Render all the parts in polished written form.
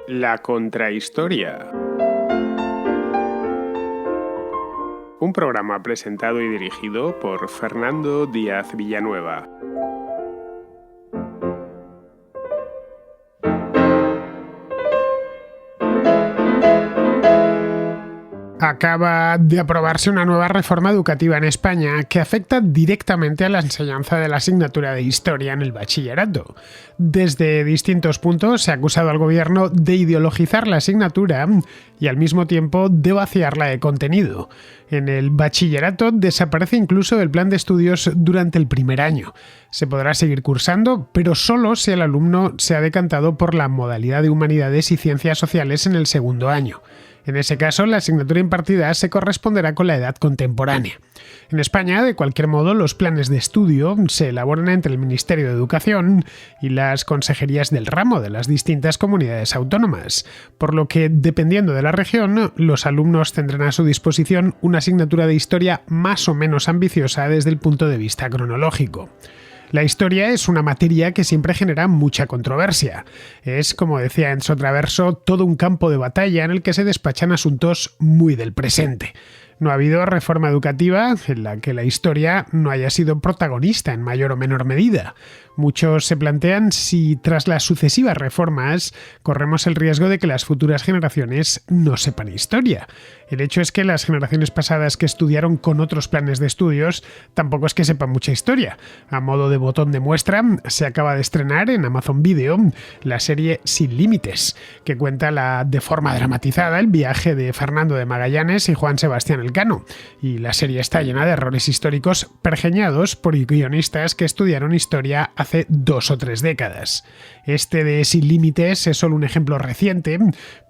La Contrahistoria. Un programa presentado y dirigido por Fernando Díaz Villanueva. Acaba de aprobarse una nueva reforma educativa en España que afecta directamente a la enseñanza de la asignatura de Historia en el bachillerato. Desde distintos puntos se ha acusado al gobierno de ideologizar la asignatura y al mismo tiempo de vaciarla de contenido. En el bachillerato desaparece incluso el plan de estudios durante el primer año. Se podrá seguir cursando, pero solo si el alumno se ha decantado por la modalidad de Humanidades y Ciencias Sociales en el segundo año. En ese caso, la asignatura impartida se corresponderá con la edad contemporánea. En España, de cualquier modo, los planes de estudio se elaboran entre el Ministerio de Educación y las consejerías del ramo de las distintas comunidades autónomas, por lo que, dependiendo de la región, los alumnos tendrán a su disposición una asignatura de historia más o menos ambiciosa desde el punto de vista cronológico. La historia es una materia que siempre genera mucha controversia. Es, como decía Enzo Traverso, todo un campo de batalla en el que se despachan asuntos muy del presente. No ha habido reforma educativa en la que la historia no haya sido protagonista en mayor o menor medida. Muchos se plantean si, tras las sucesivas reformas, corremos el riesgo de que las futuras generaciones no sepan historia. El hecho es que las generaciones pasadas que estudiaron con otros planes de estudios tampoco es que sepan mucha historia. A modo de botón de muestra, se acaba de estrenar en Amazon Video la serie Sin Límites, que cuenta de forma dramatizada el viaje de Fernando de Magallanes y Juan Sebastián Elcano. Y la serie está llena de errores históricos pergeñados por guionistas que estudiaron historia hace 2 o 3 décadas. Este de Sin Límites es solo un ejemplo reciente,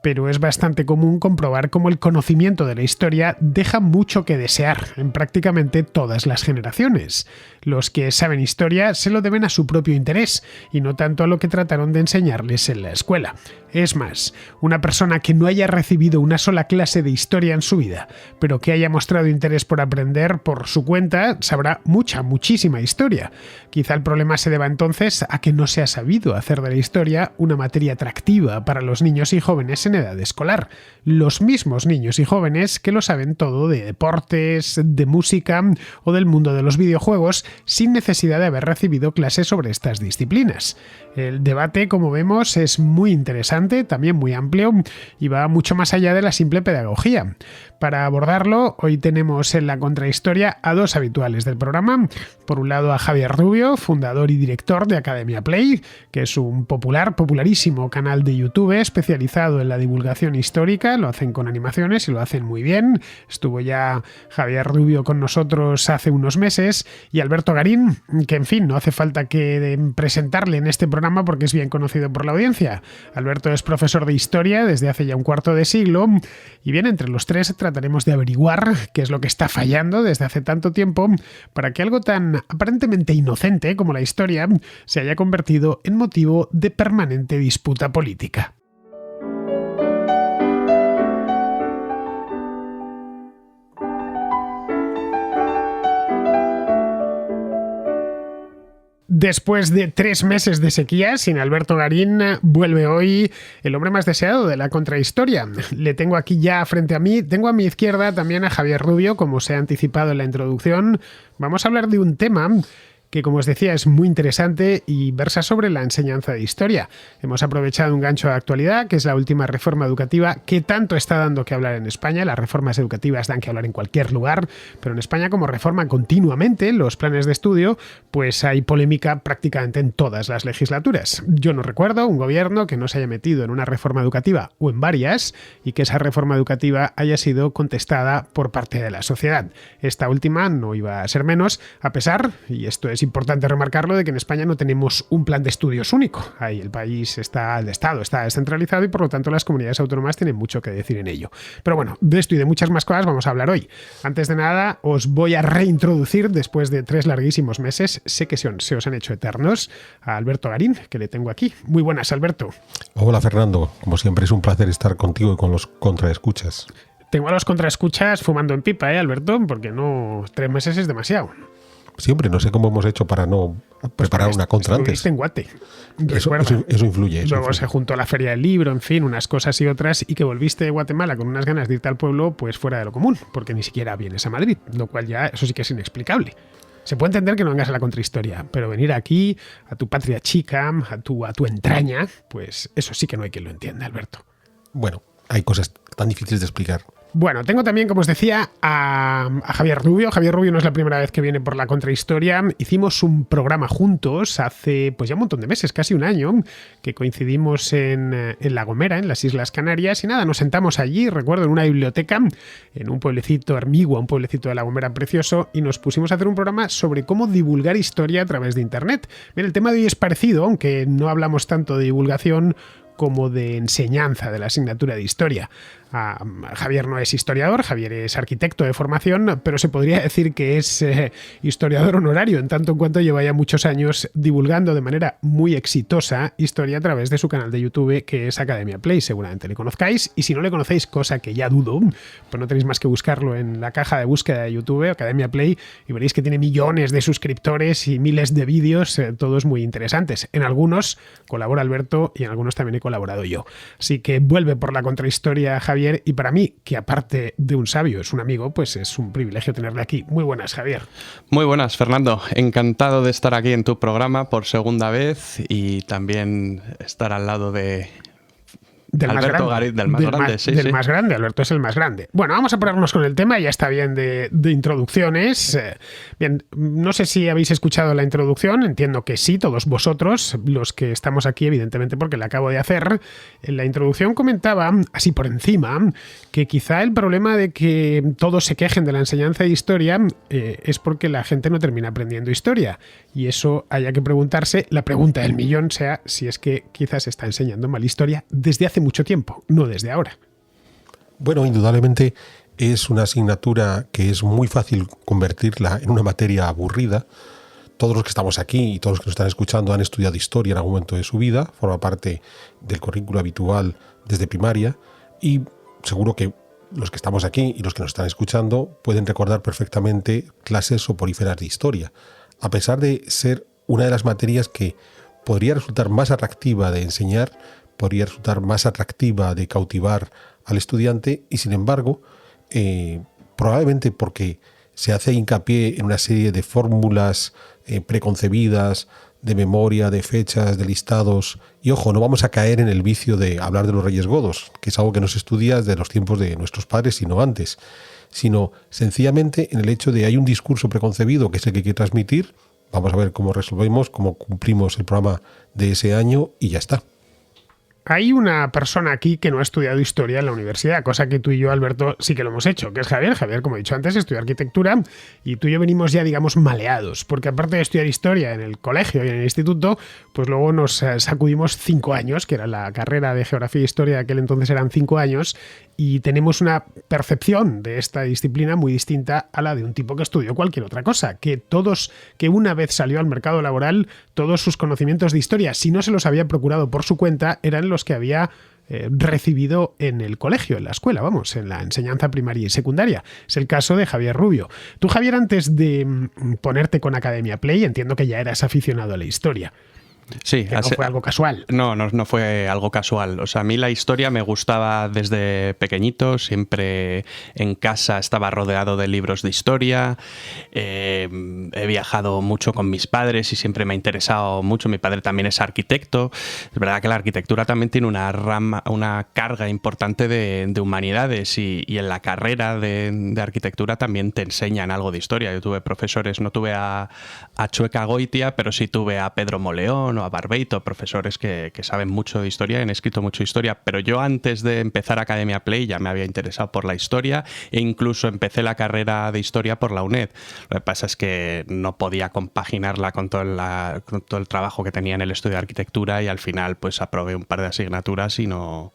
pero es bastante común comprobar cómo el conocimiento de la historia deja mucho que desear en prácticamente todas las generaciones. Los que saben historia se lo deben a su propio interés y no tanto a lo que trataron de enseñarles en la escuela. Es más, una persona que no haya recibido una sola clase de historia en su vida, pero que haya mostrado interés por aprender por su cuenta, sabrá muchísima historia. Quizá el problema se deba entonces a que no se ha sabido hacer de la historia una materia atractiva para los niños y jóvenes en edad escolar. Los mismos niños y jóvenes que lo saben todo de deportes, de música o del mundo de los videojuegos sin necesidad de haber recibido clases sobre estas disciplinas. El debate, como vemos, es muy interesante, también muy amplio y va mucho más allá de la simple pedagogía. Para abordarlo, hoy tenemos en La Contrahistoria a 2 habituales del programa. Por un lado a Javier Rubio, fundador y director de Academia Play, que es un popularísimo canal de YouTube especializado en la divulgación histórica. Lo hacen con animaciones y lo hacen muy bien. Estuvo ya Javier Rubio con nosotros hace unos meses. Y Alberto Garín, que en fin, no hace falta que presentarle en este programa porque es bien conocido por la audiencia. Alberto es profesor de historia desde hace ya un cuarto de siglo y bien, entre los tres trataremos de averiguar qué es lo que está fallando desde hace tanto tiempo para que algo tan aparentemente inocente como la historia se haya convertido en motivo de permanente disputa política. Después de 3 meses de sequía, sin Alberto Garín, vuelve hoy el hombre más deseado de La Contrahistoria. Le tengo aquí ya frente a mí, tengo a mi izquierda también a Javier Rubio, como se ha anticipado en la introducción. Vamos a hablar de un tema que, como os decía, es muy interesante y versa sobre la enseñanza de historia. Hemos aprovechado un gancho de actualidad, que es la última reforma educativa que tanto está dando que hablar en España. Las reformas educativas dan que hablar en cualquier lugar, pero en España, como reforman continuamente los planes de estudio, pues hay polémica prácticamente en todas las legislaturas. Yo no recuerdo un gobierno que no se haya metido en una reforma educativa o en varias y que esa reforma educativa haya sido contestada por parte de la sociedad. Esta última no iba a ser menos, a pesar, y esto es importante remarcarlo, de que en España no tenemos un plan de estudios único. Ahí el Estado está descentralizado y por lo tanto las comunidades autónomas tienen mucho que decir en ello. Pero bueno, de esto y de muchas más cosas vamos a hablar hoy. Antes de nada, os voy a reintroducir después de 3 larguísimos meses, sé que se os han hecho eternos, a Alberto Garín, que le tengo aquí. Muy buenas, Alberto. Hola, Fernando. Como siempre es un placer estar contigo y con los contraescuchas. Tengo a los contraescuchas fumando en pipa, Alberto, porque no, 3 meses es demasiado. siempre. No sé cómo hemos hecho para no preparar una contra antes. Estuviste en Guate. Eso influye. Luego se juntó la Feria del Libro, en fin, unas cosas y otras, y que volviste de Guatemala con unas ganas de irte al pueblo, pues fuera de lo común, porque ni siquiera vienes a Madrid, lo cual ya, eso sí que es inexplicable. Se puede entender que no vengas a la contrahistoria, pero venir aquí, a tu patria chica, a tu entraña, pues eso sí que no hay quien lo entienda, Alberto. Bueno, hay cosas tan difíciles de explicar. Bueno, tengo también, como os decía, a Javier Rubio. Javier Rubio no es la primera vez que viene por la contrahistoria. Hicimos un programa juntos hace pues ya un montón de meses, casi un año, que coincidimos en La Gomera, en las Islas Canarias. Y nada, nos sentamos allí, recuerdo, en una biblioteca, en un pueblecito Hermigua, un pueblecito de La Gomera precioso, y nos pusimos a hacer un programa sobre cómo divulgar historia a través de Internet. Bien, el tema de hoy es parecido, aunque no hablamos tanto de divulgación como de enseñanza de la asignatura de historia. Javier no es historiador, Javier es arquitecto de formación, pero se podría decir que es historiador honorario, en tanto en cuanto lleva ya muchos años divulgando de manera muy exitosa historia a través de su canal de YouTube, que es Academia Play. Seguramente le conozcáis, y si no le conocéis, cosa que ya dudo, pues no tenéis más que buscarlo en la caja de búsqueda de YouTube, Academia Play, y veréis que tiene millones de suscriptores y miles de vídeos, todos muy interesantes. En algunos colabora Alberto y en algunos también he colaborado yo. Así que vuelve por la contrahistoria Javier, y para mí, que aparte de un sabio es un amigo, pues es un privilegio tenerle aquí. Muy buenas, Javier. Muy buenas, Fernando. Encantado de estar aquí en tu programa por segunda vez y también estar al lado de Alberto Garit, del más grande. Del más grande, Alberto es el más grande. Bueno, vamos a ponernos con el tema, ya está bien de introducciones. Bien, no sé si habéis escuchado la introducción, entiendo que sí, todos vosotros, los que estamos aquí, evidentemente, porque la acabo de hacer. En la introducción comentaba, así por encima, que quizá el problema de que todos se quejen de la enseñanza de historia es porque la gente no termina aprendiendo historia. Y eso haya que preguntarse, la pregunta del millón sea si es que quizás se está enseñando mal historia desde hace mucho tiempo, no desde ahora. Bueno, indudablemente es una asignatura que es muy fácil convertirla en una materia aburrida. Todos los que estamos aquí y todos los que nos están escuchando han estudiado historia en algún momento de su vida, forma parte del currículo habitual desde primaria, y seguro que los que estamos aquí y los que nos están escuchando pueden recordar perfectamente clases soporíferas de historia, a pesar de ser una de las materias que podría resultar más atractiva de enseñar, podría resultar más atractiva de cautivar al estudiante, y sin embargo, probablemente porque se hace hincapié en una serie de fórmulas preconcebidas, de memoria, de fechas, de listados, y ojo, no vamos a caer en el vicio de hablar de los Reyes Godos, que es algo que no se estudia desde los tiempos de nuestros padres, sino antes, sino sencillamente en el hecho de hay un discurso preconcebido que es el que hay que transmitir. Vamos a ver cómo resolvemos, cómo cumplimos el programa de ese año y ya está. Hay una persona aquí que no ha estudiado historia en la universidad, cosa que tú y yo, Alberto, sí que lo hemos hecho, que es Javier. Javier, como he dicho antes, estudia arquitectura, y tú y yo venimos ya, digamos, maleados, porque aparte de estudiar historia en el colegio y en el instituto, pues luego nos sacudimos 5 años, que era la carrera de geografía e historia de aquel entonces, eran 5 años, y tenemos una percepción de esta disciplina muy distinta a la de un tipo que estudió cualquier otra cosa, que una vez salió al mercado laboral, todos sus conocimientos de historia, si no se los había procurado por su cuenta, eran los que había recibido en el colegio, en la escuela, vamos, en la enseñanza primaria y secundaria. Es el caso de Javier Rubio. Tú, Javier, antes de ponerte con Academia Play, entiendo que ya eras aficionado a la historia. Sí, que no fue algo casual. No fue algo casual. O sea, a mí la historia me gustaba desde pequeñito, siempre en casa estaba rodeado de libros de historia, he viajado mucho con mis padres y siempre me ha interesado mucho. Mi padre también es arquitecto. Es verdad que la arquitectura también tiene una carga importante de humanidades, y en la carrera de arquitectura también te enseñan algo de historia. Yo tuve profesores, no tuve a Chueca Goitia, pero sí tuve a Pedro Moleón o a Barbeito, profesores que saben mucho de historia y han escrito mucho de historia. Pero yo, antes de empezar Academia Play, ya me había interesado por la historia, e incluso empecé la carrera de historia por la UNED. Lo que pasa es que no podía compaginarla con todo el trabajo que tenía en el estudio de arquitectura, y al final pues aprobé un par de asignaturas y no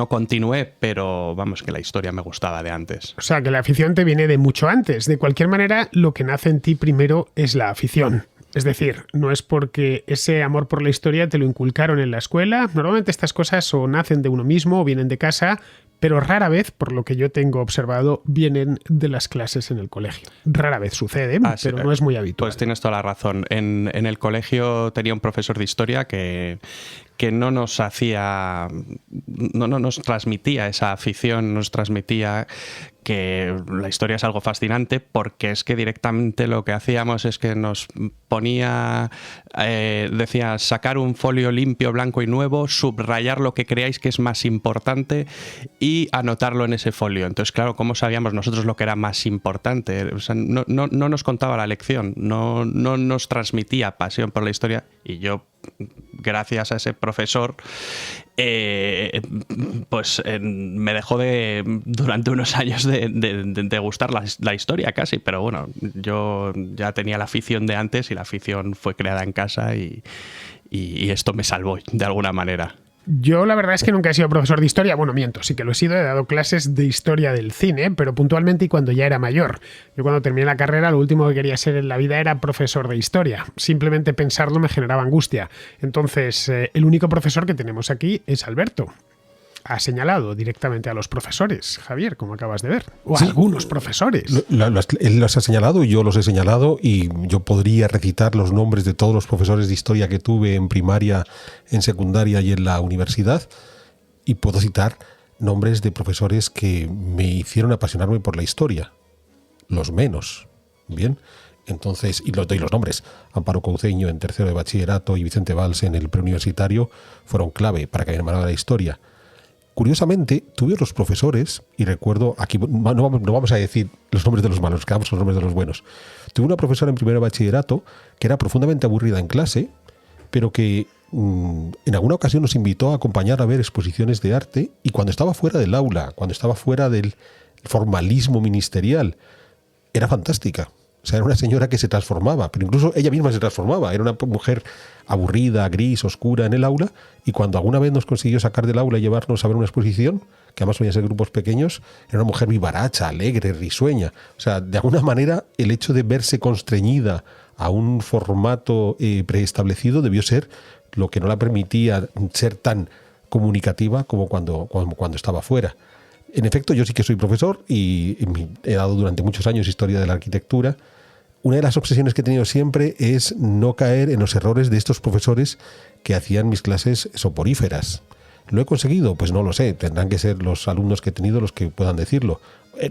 continué, pero vamos, que la historia me gustaba de antes. O sea, que la afición te viene de mucho antes. De cualquier manera, lo que nace en ti primero es la afición. Es decir, no es porque ese amor por la historia te lo inculcaron en la escuela. Normalmente estas cosas o nacen de uno mismo o vienen de casa, pero rara vez, por lo que yo tengo observado, vienen de las clases en el colegio. Rara vez sucede, pero no es muy habitual. Pues tienes toda la razón. En el colegio tenía un profesor de historia que no nos transmitía esa afición, nos transmitía que la historia es algo fascinante, porque es que directamente lo que hacíamos es que nos ponía, decía, sacar un folio limpio, blanco y nuevo, subrayar lo que creáis que es más importante y anotarlo en ese folio. Entonces, claro, ¿cómo sabíamos nosotros lo que era más importante? O sea, no nos contaba la lección, no nos transmitía pasión por la historia, y yo, gracias a ese profesor, me dejó durante unos años de gustar la historia casi, pero bueno, yo ya tenía la afición de antes y la afición fue creada en casa y esto me salvó de alguna manera. Yo la verdad es que nunca he sido profesor de historia. Bueno, miento, sí que lo he sido, he dado clases de historia del cine, pero puntualmente y cuando ya era mayor. Yo cuando terminé la carrera lo último que quería ser en la vida era profesor de historia. Simplemente pensarlo me generaba angustia. Entonces, el único profesor que tenemos aquí es Alberto. Ha señalado directamente a los profesores, Javier, como acabas de ver. O a algunos profesores. Él los ha señalado, yo los he señalado, y yo podría recitar los nombres de todos los profesores de historia que tuve en primaria, en secundaria y en la universidad, y puedo citar nombres de profesores que me hicieron apasionarme por la historia. Los menos. Bien. Entonces, y doy los nombres. Amparo Couceño en tercero de bachillerato y Vicente Valls en el preuniversitario fueron clave para que me enamorara de la historia. Curiosamente, tuve otros profesores, y recuerdo, aquí no vamos a decir los nombres de los malos, quedamos con los nombres de los buenos. Tuve una profesora en primero de bachillerato que era profundamente aburrida en clase, pero que en alguna ocasión nos invitó a acompañar a ver exposiciones de arte, y cuando estaba fuera del aula, cuando estaba fuera del formalismo ministerial, era fantástica. O sea, era una señora que se transformaba, pero incluso ella misma se transformaba. Era una mujer aburrida, gris, oscura en el aula, y cuando alguna vez nos consiguió sacar del aula y llevarnos a ver una exposición, que además solían ser grupos pequeños, era una mujer vivaracha, alegre, risueña. O sea, de alguna manera, el hecho de verse constreñida a un formato preestablecido debió ser lo que no la permitía ser tan comunicativa como cuando estaba fuera. En efecto, yo sí que soy profesor y he dado durante muchos años historia de la arquitectura. Una de las obsesiones que he tenido siempre es no caer en los errores de estos profesores que hacían mis clases soporíferas. ¿Lo he conseguido? Pues no lo sé. Tendrán que ser los alumnos que he tenido los que puedan decirlo.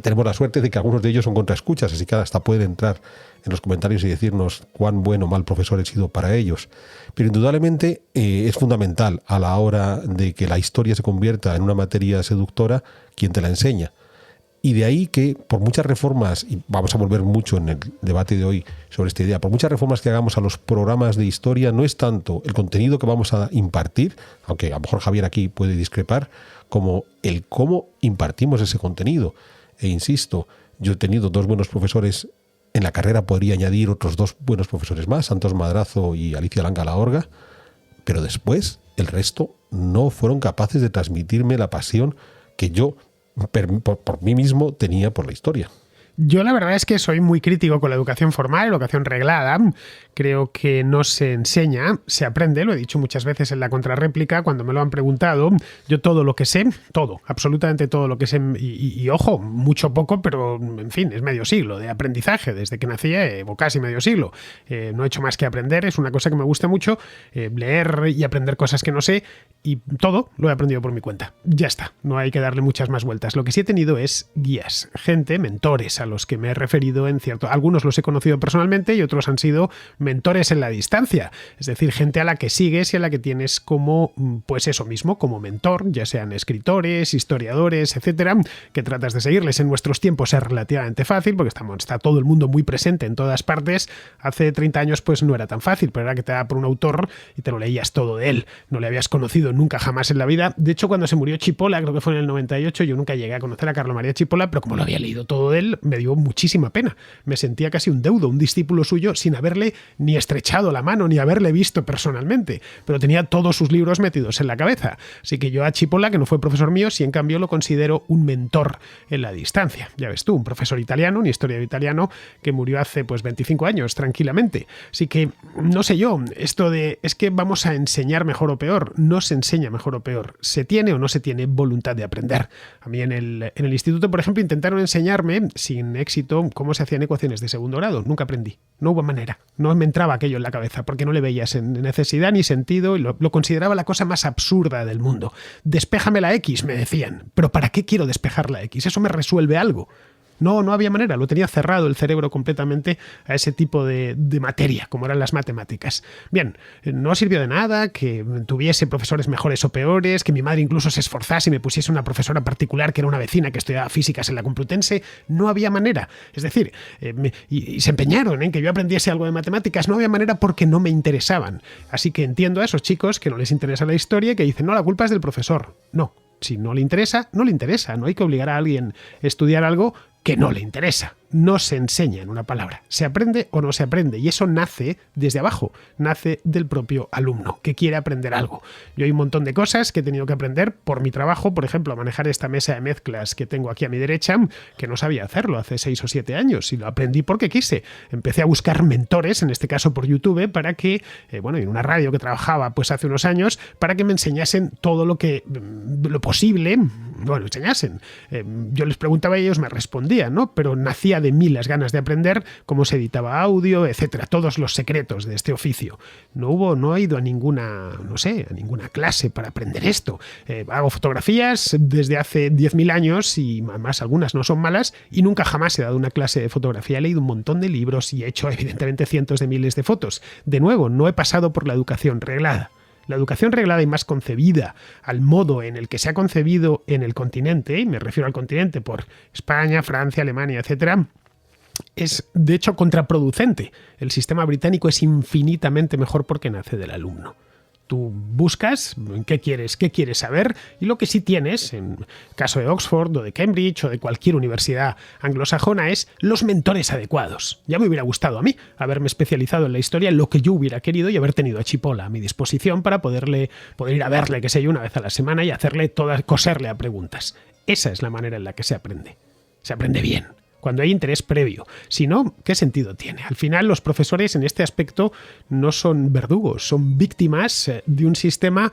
Tenemos la suerte de que algunos de ellos son contraescuchas, así que hasta pueden entrar en los comentarios y decirnos cuán buen o mal profesor he sido para ellos. Pero indudablemente es fundamental a la hora de que la historia se convierta en una materia seductora quien te la enseña. Y de ahí que por muchas reformas, y vamos a volver mucho en el debate de hoy sobre esta idea, por muchas reformas que hagamos a los programas de historia, no es tanto el contenido que vamos a impartir, aunque a lo mejor Javier aquí puede discrepar, como el cómo impartimos ese contenido. E insisto, yo he tenido 2 buenos profesores en la carrera, podría añadir otros 2 buenos profesores más, Santos Madrazo y Alicia Langa Lahorga, pero después el resto no fueron capaces de transmitirme la pasión que yo por mí mismo tenía por la historia. Yo la verdad es que soy muy crítico con la educación formal, la educación reglada. Creo que no se enseña, se aprende, lo he dicho muchas veces en la contrarréplica cuando me lo han preguntado. Yo todo lo que sé, todo, absolutamente todo lo que sé, y ojo, mucho poco, pero en fin, es medio siglo de aprendizaje. Desde que nací, o casi medio siglo. No he hecho más que aprender, es una cosa que me gusta mucho, leer y aprender cosas que no sé, y todo lo he aprendido por mi cuenta. Ya está, no hay que darle muchas más vueltas. Lo que sí he tenido es guías, gente, mentores a los que me he referido en cierto... Algunos los he conocido personalmente y otros han sido mentores en la distancia. Es decir, gente a la que sigues y a la que tienes como, pues eso mismo, como mentor, ya sean escritores, historiadores, etcétera, que tratas de seguirles. En nuestros tiempos es relativamente fácil porque está todo el mundo muy presente en todas partes. Hace 30 años pues no era tan fácil, pero era que te daba por un autor y te lo leías todo de él. No le habías conocido nunca jamás en la vida. De hecho, cuando se murió Chipola, creo que fue en el 98, yo nunca llegué a conocer a Carlo María Chipola, pero como lo había leído todo de él, me dio muchísima pena. Me sentía casi un deudo, un discípulo suyo, sin haberle ni estrechado la mano, ni haberle visto personalmente, pero tenía todos sus libros metidos en la cabeza. Así que yo a Chipola, que no fue profesor mío, sí en cambio lo considero un mentor en la distancia. Ya ves tú, un profesor italiano, un historiador italiano, que murió hace pues 25 años, tranquilamente. Así que, no sé yo, esto de es que vamos a enseñar mejor o peor, no se enseña mejor o peor, se tiene o no se tiene voluntad de aprender. A mí en el instituto, por ejemplo, intentaron enseñarme, sin éxito, cómo se hacían ecuaciones de segundo grado. Nunca aprendí. No hubo manera. No me entraba aquello en la cabeza porque no le veías necesidad ni sentido y lo consideraba la cosa más absurda del mundo. Despéjame la X, me decían. ¿Pero para qué quiero despejar la X? ¿Eso me resuelve algo? No había manera, lo tenía cerrado el cerebro completamente a ese tipo de materia, como eran las matemáticas. Bien, no sirvió de nada que tuviese profesores mejores o peores, que mi madre incluso se esforzase y me pusiese una profesora particular que era una vecina que estudiaba físicas en la Complutense. No había manera. Es decir, y se empeñaron en que yo aprendiese algo de matemáticas. No había manera porque no me interesaban. Así que entiendo a esos chicos que no les interesa la historia y que dicen, no, la culpa es del profesor. No. Si no le interesa, no le interesa. No hay que obligar a alguien a estudiar algo que no le interesa. No se enseña en una palabra. Se aprende o no se aprende. Y eso nace desde abajo. Nace del propio alumno, que quiere aprender algo. Yo hay un montón de cosas que he tenido que aprender por mi trabajo. Por ejemplo, a manejar esta mesa de mezclas que tengo aquí a mi derecha, que no sabía hacerlo hace 6 o 7 años. Y lo aprendí porque quise. Empecé a buscar mentores, en este caso por YouTube, para que, en una radio que trabajaba pues hace unos años, para que me enseñasen todo lo posible, enseñasen. Yo les preguntaba y ellos me respondían, ¿no? Pero nacía de mí las ganas de aprender cómo se editaba audio, etcétera, todos los secretos de este oficio. No he ido a ninguna clase para aprender esto. Hago fotografías desde hace 10.000 años y además algunas no son malas y nunca jamás he dado una clase de fotografía. He leído un montón de libros y he hecho evidentemente cientos de miles de fotos. De nuevo, no he pasado por la educación reglada. La educación reglada y más concebida al modo en el que se ha concebido en el continente, y me refiero al continente por España, Francia, Alemania, etcétera, es de hecho contraproducente. El sistema británico es infinitamente mejor porque nace del alumno. Tú buscas qué quieres saber y lo que sí tienes, en el caso de Oxford o de Cambridge o de cualquier universidad anglosajona, es los mentores adecuados. Ya me hubiera gustado a mí haberme especializado en la historia, en lo que yo hubiera querido y haber tenido a Chipola a mi disposición para poder ir a verle, qué sé yo, una vez a la semana y coserle a preguntas. Esa es la manera en la que se aprende. Se aprende bien. Cuando hay interés previo. Si no, ¿qué sentido tiene? Al final, los profesores en este aspecto no son verdugos, son víctimas de un sistema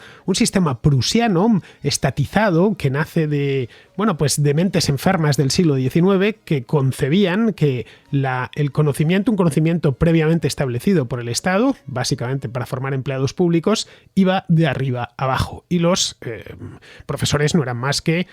prusiano, estatizado, que nace de mentes enfermas del siglo XIX que concebían que un conocimiento previamente establecido por el Estado, básicamente para formar empleados públicos, iba de arriba abajo. Y los profesores no eran más que,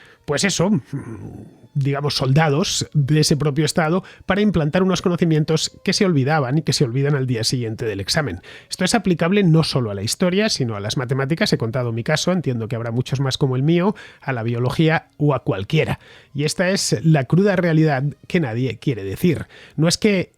soldados de ese propio Estado para implantar unos conocimientos que se olvidaban y que se olvidan al día siguiente del examen. Esto es aplicable no solo a la historia, sino a las matemáticas. He contado mi caso, entiendo que habrá muchos más como el mío, a la biología o a cualquiera. Y esta es la cruda realidad que nadie quiere decir. No es que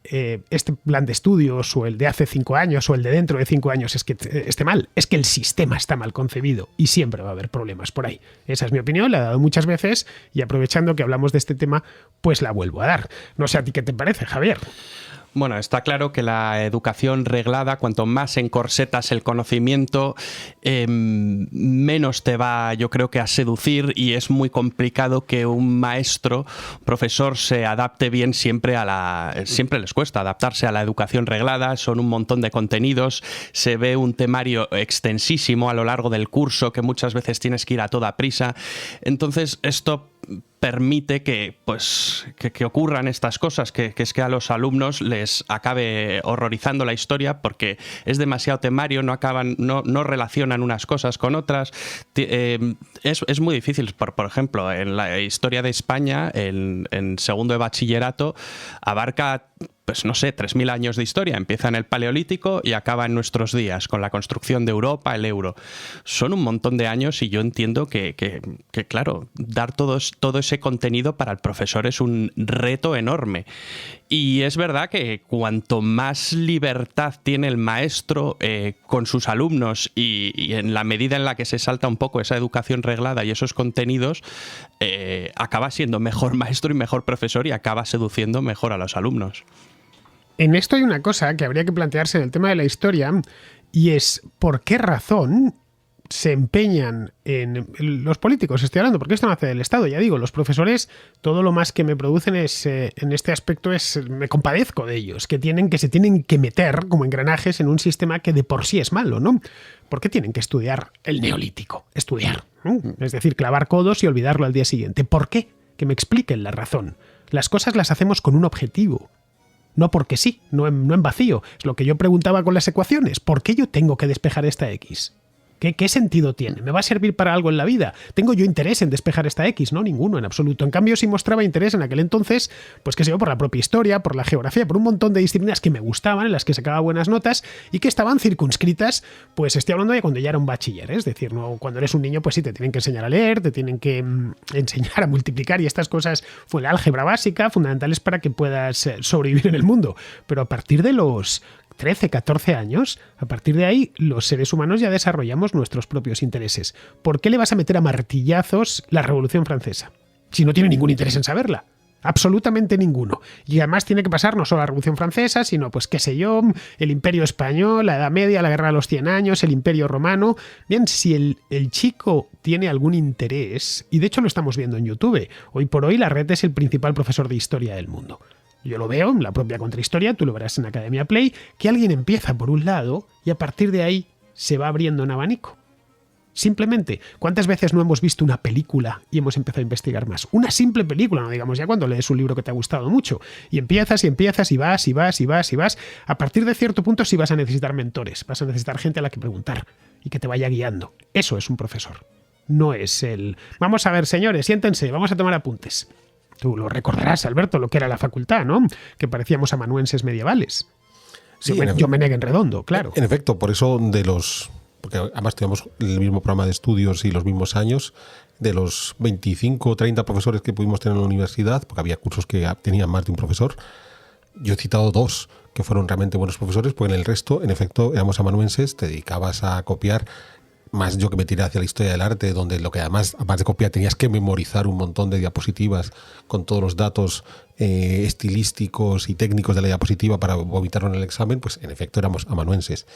este plan de estudios o el de hace 5 años o el de dentro de 5 años es que esté mal, es que el sistema está mal concebido y siempre va a haber problemas por ahí. Esa es mi opinión, la he dado muchas veces y aprovechando que hablamos de este tema, pues la vuelvo a dar. No sé a ti qué te parece, Javier. Bueno, está claro que la educación reglada, cuanto más encorsetas el conocimiento, menos te va, yo creo que a seducir, y es muy complicado que un profesor se adapte bien siempre siempre les cuesta adaptarse a la educación reglada. Son un montón de contenidos, se ve un temario extensísimo a lo largo del curso que muchas veces tienes que ir a toda prisa. Entonces, esto permite que ocurran estas cosas, que es que a los alumnos les acabe horrorizando la historia porque es demasiado temario, no relacionan unas cosas con otras. Es muy difícil. Por ejemplo, en la historia de España, en segundo de bachillerato, abarca 3.000 años de historia. Empieza en el Paleolítico y acaba en nuestros días, con la construcción de Europa, el euro. Son un montón de años y yo entiendo que claro, dar todo ese contenido para el profesor es un reto enorme. Y es verdad que cuanto más libertad tiene el maestro con sus alumnos y en la medida en la que se salta un poco esa educación reglada y esos contenidos, acaba siendo mejor maestro y mejor profesor y acaba seduciendo mejor a los alumnos. En esto hay una cosa que habría que plantearse en el tema de la historia y es ¿por qué razón se empeñan en los políticos, estoy hablando, porque esto nace del Estado, ya digo, los profesores, todo lo más que me producen es, en este aspecto me compadezco de ellos, que se tienen que meter como engranajes en un sistema que de por sí es malo, ¿no? ¿Por qué tienen que estudiar el neolítico? Estudiar, ¿no? Es decir, clavar codos y olvidarlo al día siguiente. ¿Por qué? Que me expliquen la razón. Las cosas las hacemos con un objetivo. No porque sí, no en vacío. Es lo que yo preguntaba con las ecuaciones. ¿Por qué yo tengo que despejar esta X? ¿Qué sentido tiene? ¿Me va a servir para algo en la vida? ¿Tengo yo interés en despejar esta X? No, ninguno, en absoluto. En cambio, sí mostraba interés en aquel entonces, pues qué sé yo, por la propia historia, por la geografía, por un montón de disciplinas que me gustaban, en las que sacaba buenas notas y que estaban circunscritas, pues estoy hablando de cuando ya era un bachiller, ¿eh? Es decir, no, cuando eres un niño, pues sí, te tienen que enseñar a leer, te tienen que enseñar a multiplicar y estas cosas, fue la álgebra básica, fundamentales para que puedas sobrevivir en el mundo. Pero a partir de los 13, 14 años, a partir de ahí los seres humanos ya desarrollamos nuestros propios intereses. ¿Por qué le vas a meter a martillazos la Revolución Francesa? Si no tiene ningún interés en saberla. Absolutamente ninguno. Y además tiene que pasar no solo la Revolución Francesa, sino, pues qué sé yo, el Imperio Español, la Edad Media, la Guerra de los 100 Años, el Imperio Romano. Bien, si el chico tiene algún interés, y de hecho lo estamos viendo en YouTube, hoy por hoy la red es el principal profesor de historia del mundo. Yo lo veo en la propia Contrahistoria, tú lo verás en Academia Play, que alguien empieza por un lado y a partir de ahí se va abriendo un abanico. Simplemente, ¿cuántas veces no hemos visto una película y hemos empezado a investigar más? Una simple película, no digamos ya cuando lees un libro que te ha gustado mucho. Y empiezas y vas y vas y vas y vas. A partir de cierto punto sí vas a necesitar mentores, vas a necesitar gente a la que preguntar y que te vaya guiando. Eso es un profesor. No es el... Vamos a ver, señores, siéntense, vamos a tomar apuntes. Tú lo recordarás, Alberto, lo que era la facultad, ¿no? Que parecíamos amanuenses medievales. Sí, yo me negué en redondo, claro. En efecto, por eso porque además teníamos el mismo programa de estudios y los mismos años, de los 25 o 30 profesores que pudimos tener en la universidad, porque había cursos que tenían más de un profesor, yo he citado 2 que fueron realmente buenos profesores, porque en el resto, en efecto, éramos amanuenses, te dedicabas a copiar. Más yo que me tiré hacia la historia del arte, donde lo que además de copiar tenías que memorizar un montón de diapositivas con todos los datos estilísticos y técnicos de la diapositiva para vomitarlo en el examen, pues en efecto éramos amanuenses.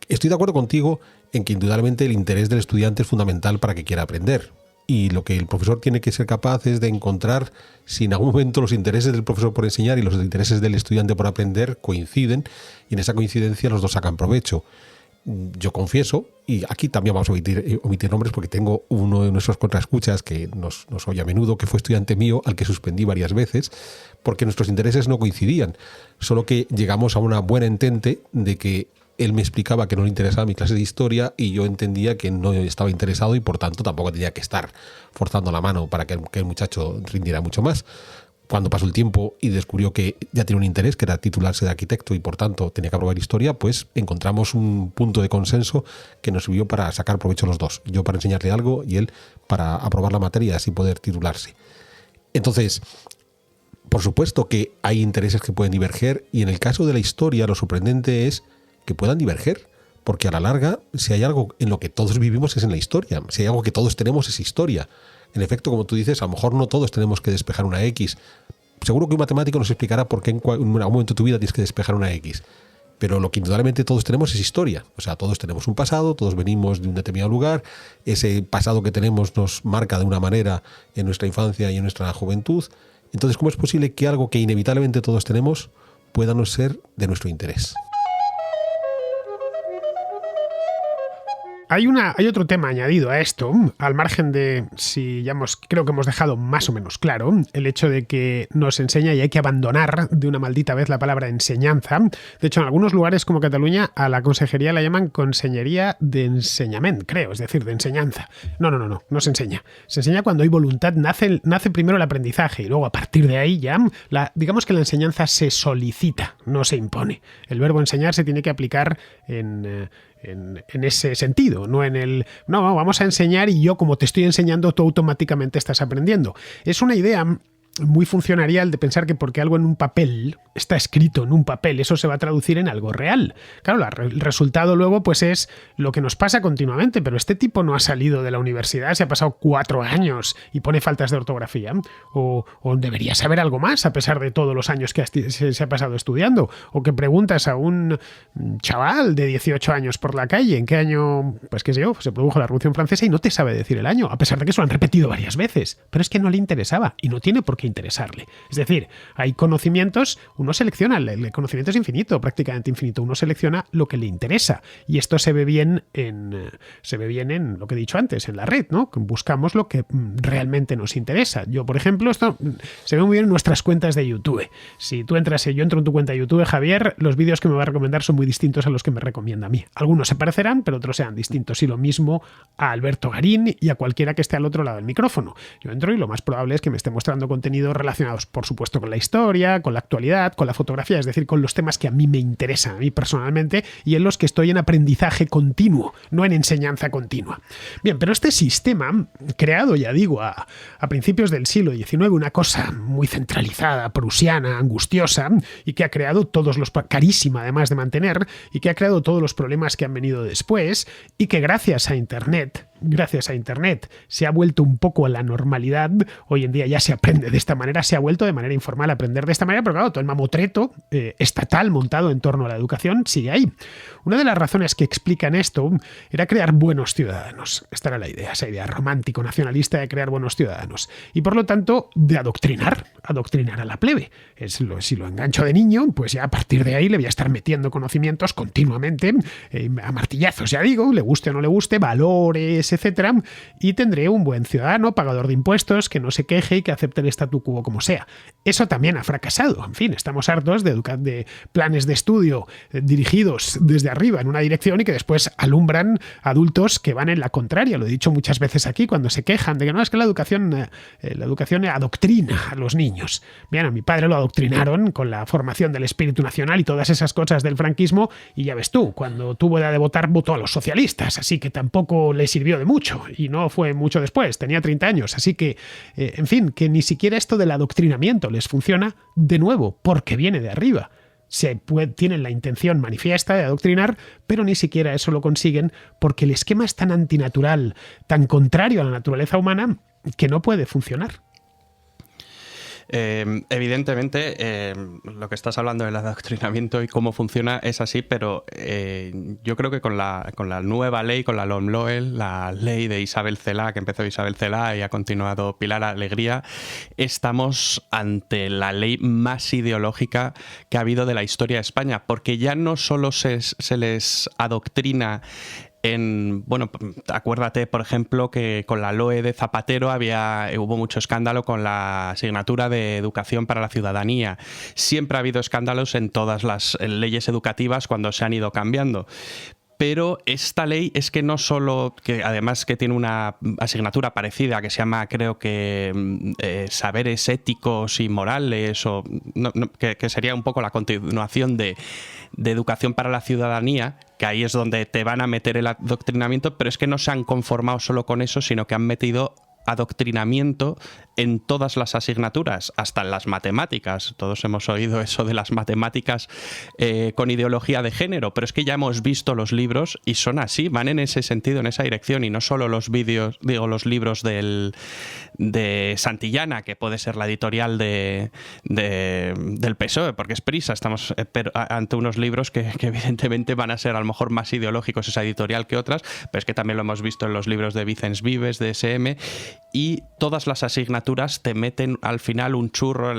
Estoy de acuerdo contigo en que indudablemente el interés del estudiante es fundamental para que quiera aprender. Y lo que el profesor tiene que ser capaz es de encontrar si en algún momento los intereses del profesor por enseñar y los intereses del estudiante por aprender coinciden, y en esa coincidencia los dos sacan provecho. Yo confieso, y aquí también vamos a omitir nombres porque tengo uno de nuestros contraescuchas que nos oye a menudo, que fue estudiante mío al que suspendí varias veces porque nuestros intereses no coincidían, solo que llegamos a una buena entente de que él me explicaba que no le interesaba mi clase de historia y yo entendía que no estaba interesado y por tanto tampoco tenía que estar forzando la mano para que el muchacho rindiera mucho más. Cuando pasó el tiempo y descubrió que ya tenía un interés, que era titularse de arquitecto y por tanto tenía que aprobar historia, pues encontramos un punto de consenso que nos sirvió para sacar provecho los dos. Yo para enseñarle algo y él para aprobar la materia y así poder titularse. Entonces, por supuesto que hay intereses que pueden diverger y en el caso de la historia lo sorprendente es que puedan diverger. Porque a la larga, si hay algo en lo que todos vivimos es en la historia. Si hay algo que todos tenemos es historia. En efecto, como tú dices, a lo mejor no todos tenemos que despejar una X. Seguro que un matemático nos explicará por qué en algún momento de tu vida tienes que despejar una X. Pero lo que indudablemente todos tenemos es historia. O sea, todos tenemos un pasado, todos venimos de un determinado lugar. Ese pasado que tenemos nos marca de una manera en nuestra infancia y en nuestra juventud. Entonces, ¿cómo es posible que algo que inevitablemente todos tenemos pueda no ser de nuestro interés? Hay otro tema añadido a esto, al margen de si ya creo que hemos dejado más o menos claro el hecho de que nos enseña y hay que abandonar de una maldita vez la palabra enseñanza. De hecho, en algunos lugares como Cataluña a la consejería la llaman Consellería de Enseñament, creo, es decir, de enseñanza. No se enseña. Se enseña cuando hay voluntad, nace primero el aprendizaje y luego a partir de ahí ya, digamos que la enseñanza se solicita, no se impone. El verbo enseñar se tiene que aplicar en ese sentido, no en el vamos a enseñar y yo como te estoy enseñando tú automáticamente estás aprendiendo. Es una idea muy funcionarial de pensar que porque algo en un papel está escrito en un papel, eso se va a traducir en algo real. Claro, el resultado luego pues es lo que nos pasa continuamente, pero este tipo no ha salido de la universidad, se ha pasado 4 años y pone faltas de ortografía, o debería saber algo más a pesar de todos los años que se ha pasado estudiando, o que preguntas a un chaval de 18 años por la calle en qué año, pues qué sé yo, se produjo la Revolución Francesa y no te sabe decir el año, a pesar de que se lo han repetido varias veces, pero es que no le interesaba y no tiene por qué interesarle. Es decir, hay conocimientos, uno selecciona, el conocimiento es infinito, prácticamente infinito, uno selecciona lo que le interesa y esto se ve bien en lo que he dicho antes, en la red, ¿no? Buscamos lo que realmente nos interesa. Yo, por ejemplo, esto se ve muy bien en nuestras cuentas de YouTube. Si tú entras, yo entro en tu cuenta de YouTube, Javier, los vídeos que me va a recomendar son muy distintos a los que me recomienda a mí. Algunos se parecerán, pero otros sean distintos y lo mismo a Alberto Garín y a cualquiera que esté al otro lado del micrófono. Yo entro y lo más probable es que me esté mostrando contenidos relacionados, por supuesto, con la historia, con la actualidad, con la fotografía, es decir, con los temas que a mí me interesan, a mí personalmente, y en los que estoy en aprendizaje continuo, no en enseñanza continua. Bien, pero este sistema, creado, ya digo, a principios del siglo XIX, una cosa muy centralizada, prusiana, angustiosa, y que ha creado carísima además de mantener, y que ha creado todos los problemas que han venido después, y que gracias a Internet se ha vuelto un poco a la normalidad. Hoy en día ya se aprende de esta manera, se ha vuelto de manera informal a aprender de esta manera, pero claro, todo el mamotreto estatal montado en torno a la educación sigue ahí. Una de las razones que explican esto era crear buenos ciudadanos. Esta era la idea, esa idea romántico-nacionalista de crear buenos ciudadanos. Y por lo tanto, de adoctrinar a la plebe. Si lo engancho de niño, pues ya a partir de ahí le voy a estar metiendo conocimientos continuamente, a martillazos, ya digo, le guste o no le guste, valores, etcétera, y tendré un buen ciudadano, pagador de impuestos, que no se queje y que acepte el statu quo como sea. Eso también ha fracasado. En fin, estamos hartos de planes de estudio dirigidos desde arriba en una dirección y que después alumbran adultos que van en la contraria. Lo he dicho muchas veces aquí cuando se quejan de que no, es que la educación adoctrina a los niños. Bien, a mi padre lo adoctrinaron con la formación del espíritu nacional y todas esas cosas del franquismo, y ya ves tú, cuando tuvo edad de votar, votó a los socialistas, así que tampoco le sirvió de mucho, y no fue mucho después, tenía 30 años, así que, en fin, que ni siquiera esto del adoctrinamiento les funciona, de nuevo, porque viene de arriba. Tienen la intención manifiesta de adoctrinar, pero ni siquiera eso lo consiguen porque el esquema es tan antinatural, tan contrario a la naturaleza humana, que no puede funcionar. Evidentemente, lo que estás hablando del adoctrinamiento y cómo funciona es así, pero yo creo que con la nueva ley, con la LOMLOE, la ley de Isabel Celaá, que empezó Isabel Celaá y ha continuado Pilar Alegría, estamos ante la ley más ideológica que ha habido de la historia de España, porque ya no solo se les adoctrina bueno, acuérdate, por ejemplo, que con la LOE de Zapatero hubo mucho escándalo con la asignatura de educación para la ciudadanía. Siempre ha habido escándalos en todas las leyes educativas cuando se han ido cambiando. Pero esta ley es que no solo, que además que tiene una asignatura parecida que se llama, creo que, saberes éticos y morales, o que sería un poco la continuación de educación para la ciudadanía, que ahí es donde te van a meter el adoctrinamiento, pero es que no se han conformado solo con eso, sino que han metido adoctrinamiento en todas las asignaturas, hasta en las matemáticas. Todos hemos oído eso de las matemáticas con ideología de género, pero es que ya hemos visto los libros y son así, van en ese sentido, en esa dirección, y no solo los libros de Santillana, que puede ser la editorial del PSOE, porque es Prisa. Estamos ante unos libros que evidentemente van a ser a lo mejor más ideológicos esa editorial que otras, pero es que también lo hemos visto en los libros de Vicens Vives, de SM, y todas las asignaturas te meten al final un churro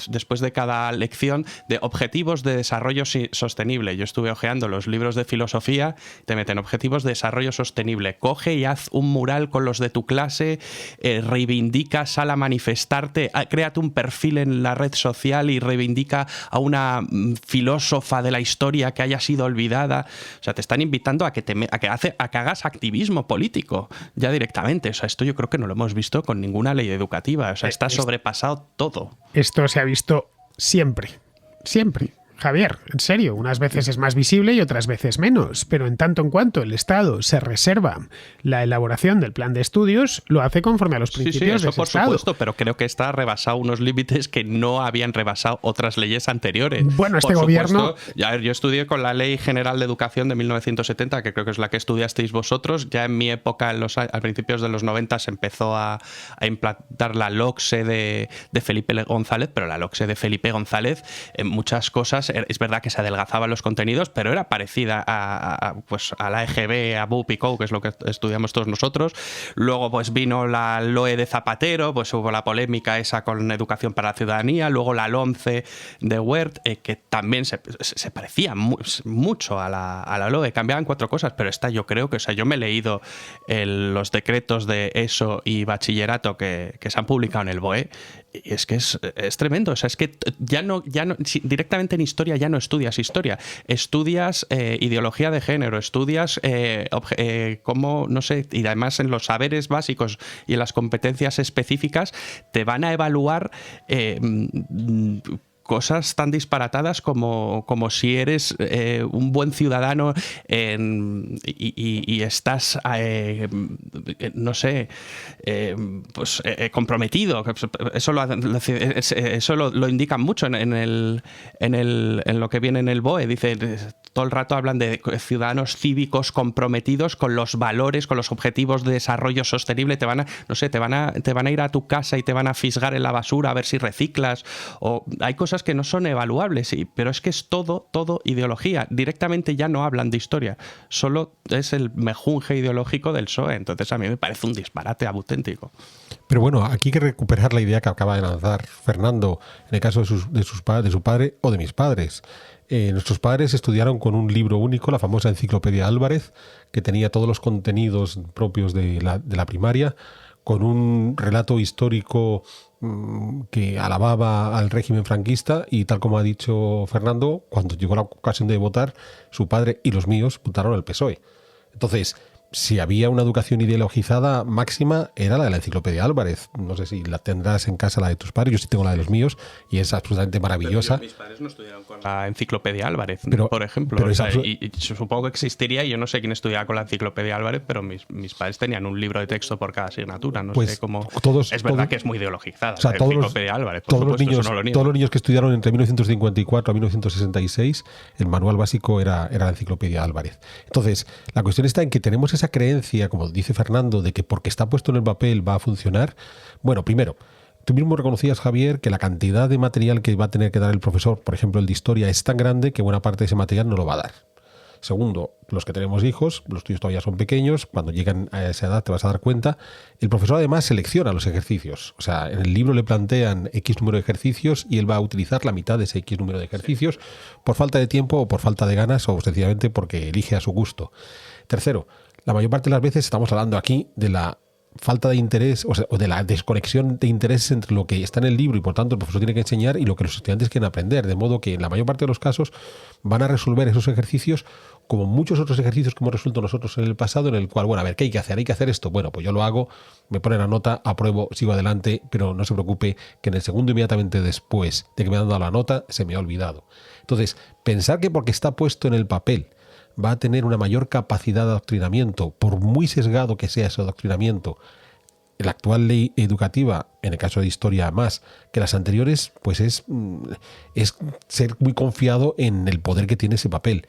después de cada lección de objetivos de desarrollo sostenible. Yo estuve hojeando los libros de filosofía, te meten objetivos de desarrollo sostenible. Coge y haz un mural con los de tu clase, reivindica, sal a manifestarte, créate un perfil en la red social y reivindica a una filósofa de la historia que haya sido olvidada. O sea, te están invitando a que hagas activismo político ya directamente. O sea, esto yo creo que no lo hemos visto con ninguna ley educativa. O sea, está sobrepasado todo. Esto se ha visto siempre. Javier, en serio, unas veces es más visible y otras veces menos, pero en tanto en cuanto el Estado se reserva la elaboración del plan de estudios, lo hace conforme a los principios de ese por Estado. supuesto, pero creo que está rebasado unos límites que no habían rebasado otras leyes anteriores. Bueno, este por gobierno... Supuesto, yo estudié con la Ley General de Educación de 1970, que creo que es la que estudiasteis vosotros. Ya en mi época, a principios de los 90, se empezó a implantar la LOCSE de Felipe González, pero la LOCSE de Felipe González, en muchas cosas, es verdad que se adelgazaban los contenidos, pero era parecida pues a la EGB, a BUP y CO, que es lo que estudiamos todos nosotros. Luego pues vino la LOE de Zapatero, pues hubo la polémica esa con Educación para la Ciudadanía, luego la LOMCE de Wert, que también se parecía mucho a la LOE, cambiaban 4 cosas, pero esta yo creo que, o sea, yo me he leído los decretos de ESO y bachillerato que se han publicado en el BOE, y es que es tremendo. O sea, es que ya no directamente en historia ya no estudias historia, estudias ideología de género, estudias cómo, no sé, y además en los saberes básicos y en las competencias específicas te van a evaluar cosas tan disparatadas como si eres un buen ciudadano y estás, no sé, pues comprometido. Eso lo indican mucho en lo que viene en el BOE. Dice, todo el rato hablan de ciudadanos cívicos comprometidos con los valores, con los objetivos de desarrollo sostenible. Te van a ir a tu casa y te van a fisgar en la basura a ver si reciclas. O hay cosas que no son evaluables, sí, pero es que es todo ideología. Directamente ya no hablan de historia, solo es el mejunje ideológico del PSOE. Entonces a mí me parece un disparate auténtico. Pero bueno, aquí hay que recuperar la idea que acaba de lanzar Fernando en el caso de su padre o de mis padres. Nuestros padres estudiaron con un libro único, la famosa Enciclopedia Álvarez, que tenía todos los contenidos propios de la primaria, con un relato histórico que alababa al régimen franquista, y tal como ha dicho Fernando, cuando llegó la ocasión de votar, su padre y los míos votaron al PSOE. Entonces, si había una educación ideologizada máxima, era la de la Enciclopedia Álvarez. No sé si la tendrás en casa, la de tus padres. Yo sí tengo la de los míos y es absolutamente maravillosa. Pero mis padres no estudiaron con la Enciclopedia Álvarez, pero, por ejemplo. Pero y supongo que existiría, yo no sé quién estudiaba con la Enciclopedia Álvarez, pero mis padres tenían un libro de texto por cada asignatura. No sé cómo. Es verdad que es muy ideologizada, o sea, la Enciclopedia Álvarez. Por supuesto, todos los niños que estudiaron entre 1954 a 1966, el manual básico era la Enciclopedia Álvarez. Entonces, la cuestión está en que tenemos esa creencia, como dice Fernando, de que porque está puesto en el papel va a funcionar. Bueno, primero, tú mismo reconocías, Javier, que la cantidad de material que va a tener que dar el profesor, por ejemplo el de historia, es tan grande que buena parte de ese material no lo va a dar. Segundo, los que tenemos hijos, los tuyos todavía son pequeños, cuando llegan a esa edad te vas a dar cuenta, el profesor además selecciona los ejercicios. O sea, en el libro le plantean X número de ejercicios y él va a utilizar la mitad de ese X número de ejercicios por falta de tiempo o por falta de ganas o sencillamente porque elige a su gusto. Tercero, la mayor parte de las veces estamos hablando aquí de la falta de interés o de la desconexión de intereses entre lo que está en el libro y por tanto el profesor tiene que enseñar y lo que los estudiantes quieren aprender, de modo que en la mayor parte de los casos van a resolver esos ejercicios como muchos otros ejercicios que hemos resuelto nosotros en el pasado, en el cual, bueno, a ver, ¿qué hay que hacer? Hay que hacer esto. Bueno, pues yo lo hago, me ponen la nota, apruebo, sigo adelante, pero no se preocupe que en el segundo inmediatamente después de que me han dado la nota se me ha olvidado. Entonces, pensar que porque está puesto en el papel va a tener una mayor capacidad de adoctrinamiento, por muy sesgado que sea ese adoctrinamiento, la actual ley educativa, en el caso de historia más que las anteriores, pues es ser muy confiado en el poder que tiene ese papel.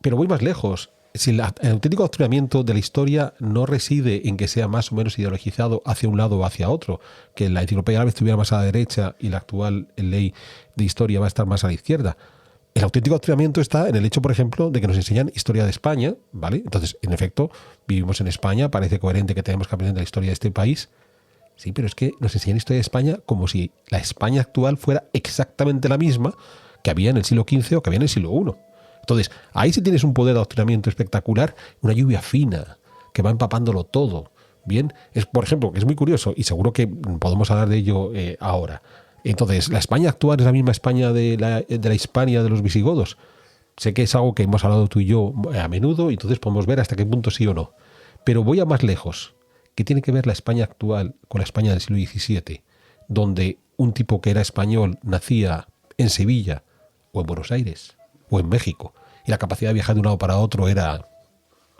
Pero voy más lejos. Si el auténtico adoctrinamiento de la historia no reside en que sea más o menos ideologizado hacia un lado o hacia otro, que la Enciclopedia Álvarez estuviera más a la derecha y la actual ley de historia va a estar más a la izquierda. El auténtico adoctrinamiento está en el hecho, por ejemplo, de que nos enseñan historia de España, ¿vale? Entonces, en efecto, vivimos en España, parece coherente que tenemos que aprender la historia de este país. Sí, pero es que nos enseñan historia de España como si la España actual fuera exactamente la misma que había en el siglo XV o que había en el siglo I. Entonces, ahí sí tienes un poder de adoctrinamiento espectacular, una lluvia fina que va empapándolo todo. Bien, es, por ejemplo, que es muy curioso y seguro que podemos hablar de ello ahora. Entonces, ¿la España actual es la misma España de la Hispania de los visigodos? Sé que es algo que hemos hablado tú y yo a menudo y entonces podemos ver hasta qué punto sí o no. Pero voy a más lejos. ¿Qué tiene que ver la España actual con la España del siglo XVII? Donde un tipo que era español nacía en Sevilla o en Buenos Aires, o en México, y la capacidad de viajar de un lado para otro era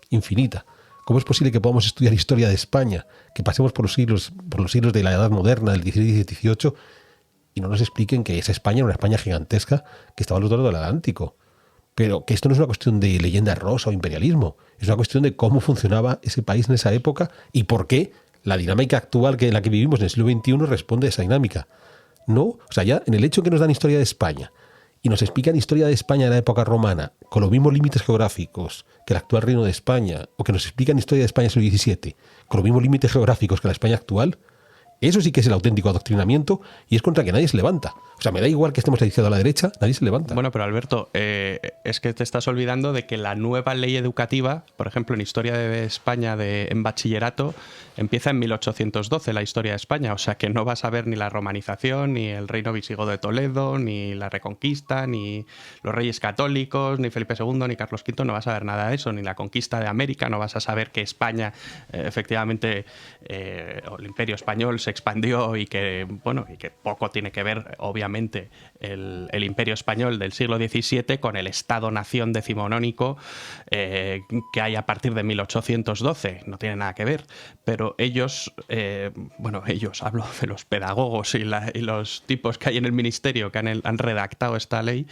infinita. ¿Cómo es posible que podamos estudiar historia de España, que pasemos por los siglos de la Edad Moderna, del XVI y XVIII, y no nos expliquen que esa España era una España gigantesca que estaba al otro lado del Atlántico? Pero que esto no es una cuestión de leyenda rosa o imperialismo, es una cuestión de cómo funcionaba ese país en esa época y por qué la dinámica actual en la que vivimos en el siglo XXI responde a esa dinámica. No, o sea, ya en el hecho que nos dan historia de España y nos explican historia de España en la época romana con los mismos límites geográficos que el actual Reino de España, o que nos explican historia de España en el siglo XVII con los mismos límites geográficos que la España actual, eso sí que es el auténtico adoctrinamiento y es contra que nadie se levanta. O sea, me da igual que estemos a la izquierda o a la derecha, nadie se levanta. Bueno, pero Alberto, es que te estás olvidando de que la nueva ley educativa, por ejemplo, en Historia de España en bachillerato, empieza en 1812, la historia de España. O sea, que no vas a ver ni la romanización, ni el reino visigodo de Toledo, ni la Reconquista, ni los reyes católicos, ni Felipe II, ni Carlos V, no vas a ver nada de eso, ni la conquista de América, no vas a saber que España, efectivamente, o el Imperio Español se expandió y que, bueno, y que poco tiene que ver, obviamente, el Imperio Español del siglo XVII con el Estado-Nación decimonónico que hay a partir de 1812. No tiene nada que ver. Pero ellos, hablo de los pedagogos y los tipos que hay en el ministerio que han redactado esta ley,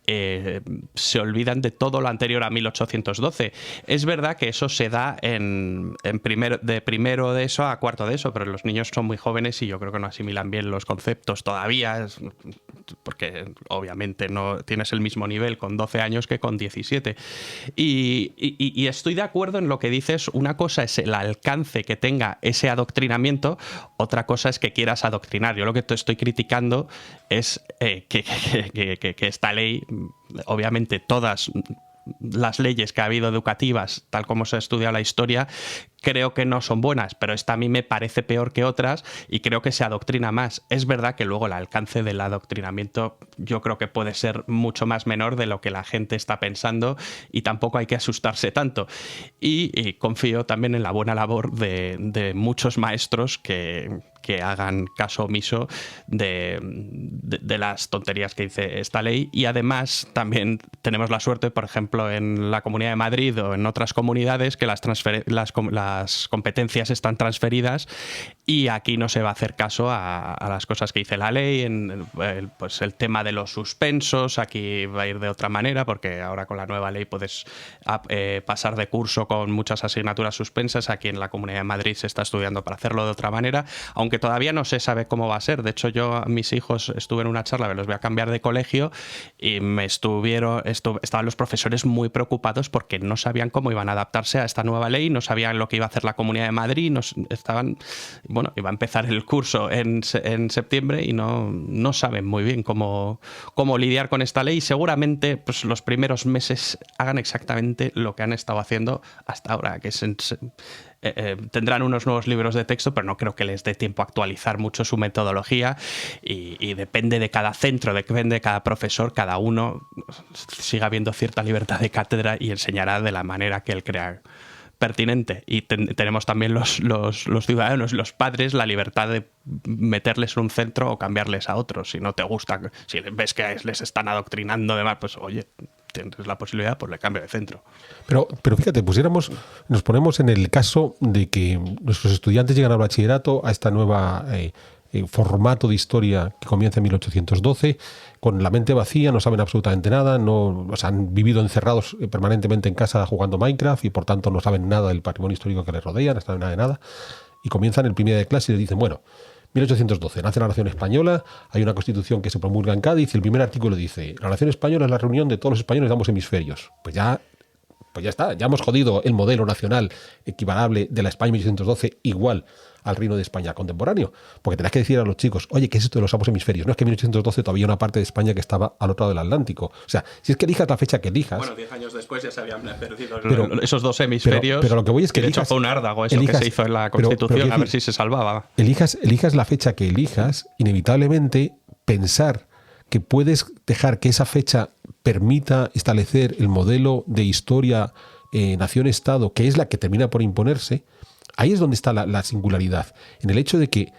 se olvidan de todo lo anterior a 1812. Es verdad que eso se da de primero de eso a cuarto de eso, pero los niños son muy jóvenes y yo creo que no asimilan bien los conceptos todavía, porque obviamente no tienes el mismo nivel con 12 años que con 17. Y estoy de acuerdo en lo que dices. Una cosa es el alcance que tenga ese adoctrinamiento, otra cosa es que quieras adoctrinar. Yo lo que te estoy criticando es que esta ley, obviamente todas las leyes que ha habido educativas, tal como se ha estudiado la historia, creo que no son buenas, pero esta a mí me parece peor que otras y creo que se adoctrina más. Es verdad que luego el alcance del adoctrinamiento yo creo que puede ser mucho más menor de lo que la gente está pensando y tampoco hay que asustarse tanto. Y confío también en la buena labor de muchos maestros que hagan caso omiso de las tonterías que dice esta ley. Y además también tenemos la suerte, por ejemplo, en la Comunidad de Madrid o en otras comunidades, que las competencias están transferidas y aquí no se va a hacer caso a las cosas que dice la ley. Pues el tema de los suspensos aquí va a ir de otra manera, porque ahora con la nueva ley puedes pasar de curso con muchas asignaturas suspensas. Aquí en la Comunidad de Madrid se está estudiando para hacerlo de otra manera, aunque todavía no se sabe cómo va a ser. De hecho, yo a mis hijos estuve en una charla, me los voy a cambiar de colegio y estaban los profesores muy preocupados porque no sabían cómo iban a adaptarse a esta nueva ley, no sabían lo que iba a hacer la Comunidad de Madrid, iba a empezar el curso en septiembre y no saben muy bien cómo lidiar con esta ley. Seguramente pues, los primeros meses hagan exactamente lo que han estado haciendo hasta ahora, que tendrán unos nuevos libros de texto, pero no creo que les dé tiempo a actualizar mucho su metodología y depende de cada centro, depende de cada profesor, cada uno siga habiendo cierta libertad de cátedra y enseñará de la manera que él crea pertinente. Y tenemos también los ciudadanos, los padres, la libertad de meterles en un centro o cambiarles a otro. Si no te gusta, si ves que les están adoctrinando demás, pues oye, tienes la posibilidad, pues le cambio de centro. Pero fíjate, nos ponemos en el caso de que nuestros estudiantes llegan al bachillerato, a esta nueva formato de historia que comienza en 1812, con la mente vacía, no saben absolutamente nada, han vivido encerrados permanentemente en casa jugando Minecraft y por tanto no saben nada del patrimonio histórico que les rodea, no saben nada de nada, y comienzan el primer día de clase y les dicen, bueno, 1812, nace la nación española, hay una constitución que se promulga en Cádiz y el primer artículo dice, la nación española es la reunión de todos los españoles de ambos hemisferios. Pues ya está, ya hemos jodido el modelo nacional equivalable de la España 1812 igual al Reino de España contemporáneo, porque tenés que decir a los chicos, oye, ¿qué es esto de los ambos hemisferios? No es que en 1812 todavía una parte de España que estaba al otro lado del Atlántico. O sea, si es que elijas la fecha que elijas... Bueno, 10 años después ya se habían perdido esos dos hemisferios. Pero lo que voy es que de hecho fue un árdago eso que se hizo en la Constitución, a ver si se salvaba. Elijas la fecha que elijas, inevitablemente pensar que puedes dejar que esa fecha permita establecer el modelo de historia nación-estado, que es la que termina por imponerse. Ahí es donde está la singularidad, en el hecho de que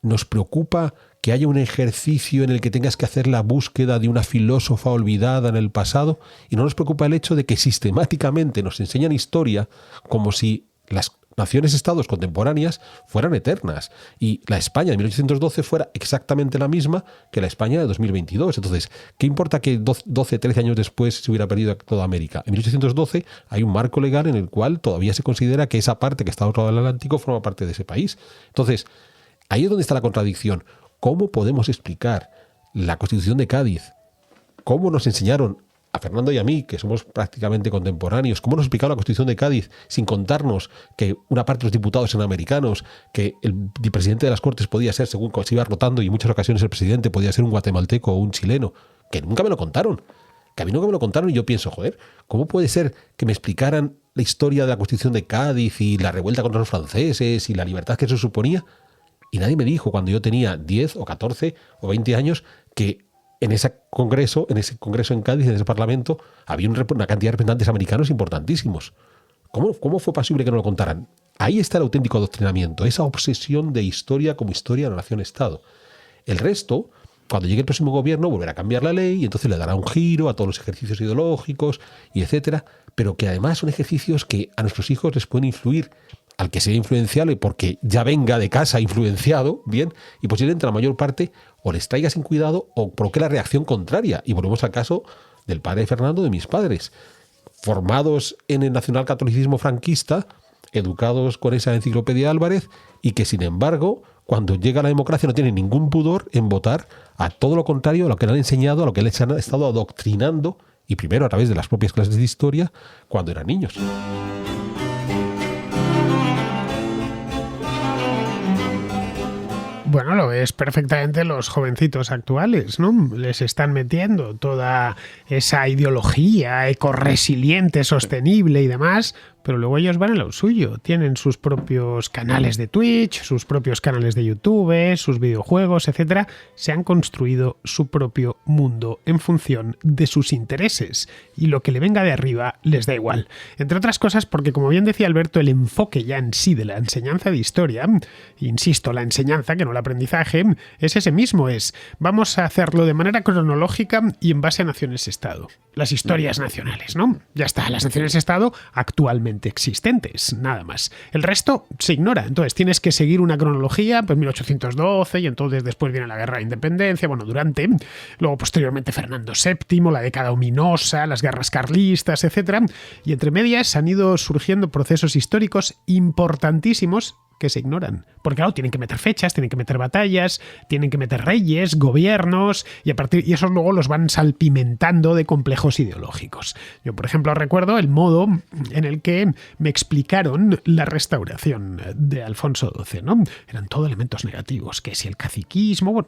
nos preocupa que haya un ejercicio en el que tengas que hacer la búsqueda de una filósofa olvidada en el pasado, y no nos preocupa el hecho de que sistemáticamente nos enseñan historia como si las naciones-estados contemporáneas fueran eternas y la España de 1812 fuera exactamente la misma que la España de 2022. Entonces, ¿qué importa que 12, 13 años después se hubiera perdido toda América? En 1812 hay un marco legal en el cual todavía se considera que esa parte que está al otro lado del Atlántico forma parte de ese país. Entonces, ahí es donde está la contradicción. ¿Cómo podemos explicar la Constitución de Cádiz? ¿Cómo nos enseñaron a Fernando y a mí, que somos prácticamente contemporáneos, cómo nos explicaron la Constitución de Cádiz sin contarnos que una parte de los diputados eran americanos, que el presidente de las Cortes podía ser, según se iba rotando, y en muchas ocasiones el presidente podía ser un guatemalteco o un chileno? Que nunca me lo contaron. Que a mí nunca me lo contaron, y yo pienso, joder, ¿cómo puede ser que me explicaran la historia de la Constitución de Cádiz y la revuelta contra los franceses y la libertad que eso suponía? Y nadie me dijo cuando yo tenía 10 o 14 o 20 años que en ese congreso en Cádiz, en ese parlamento, había una cantidad de representantes americanos importantísimos. ¿Cómo fue posible que no lo contaran? Ahí está el auténtico adoctrinamiento, esa obsesión de historia como historia de la nación-estado. El resto, cuando llegue el próximo gobierno, volverá a cambiar la ley y entonces le dará un giro a todos los ejercicios ideológicos y etcétera, pero que además son ejercicios que a nuestros hijos les pueden influir, al que sea influenciable porque ya venga de casa influenciado, bien, y posiblemente la mayor parte o les traiga sin cuidado o provoque la reacción contraria. Y volvemos al caso del padre de Fernando, de mis padres, formados en el nacionalcatolicismo franquista, educados con esa enciclopedia Álvarez, y que sin embargo, cuando llega la democracia no tienen ningún pudor en votar a todo lo contrario a lo que le han enseñado, a lo que les han estado adoctrinando, y primero a través de las propias clases de historia, cuando eran niños. Bueno, lo ves perfectamente los jovencitos actuales, ¿no? Les están metiendo toda esa ideología ecoresiliente, sostenible y demás, pero luego ellos van a lo suyo. Tienen sus propios canales de Twitch, sus propios canales de YouTube, sus videojuegos, etcétera. Se han construido su propio mundo en función de sus intereses. Y lo que le venga de arriba les da igual. Entre otras cosas porque, como bien decía Alberto, el enfoque ya en sí de la enseñanza de historia, insisto, la enseñanza, que no el aprendizaje, es ese mismo. Vamos a hacerlo de manera cronológica y en base a naciones-estado. Las historias nacionales, ¿no? Ya está, las naciones-estado actualmente existentes, nada más. El resto se ignora, entonces tienes que seguir una cronología, pues 1812, y entonces después viene la Guerra de Independencia, durante, luego posteriormente Fernando VII, la década ominosa, las guerras carlistas, etcétera, y entre medias han ido surgiendo procesos históricos importantísimos que se ignoran. Porque claro, tienen que meter fechas, tienen que meter batallas, tienen que meter reyes, gobiernos, y esos luego los van salpimentando de complejos ideológicos. Yo, por ejemplo, recuerdo el modo en el que me explicaron la restauración de Alfonso XII, ¿no? Eran todo elementos negativos, que si el caciquismo,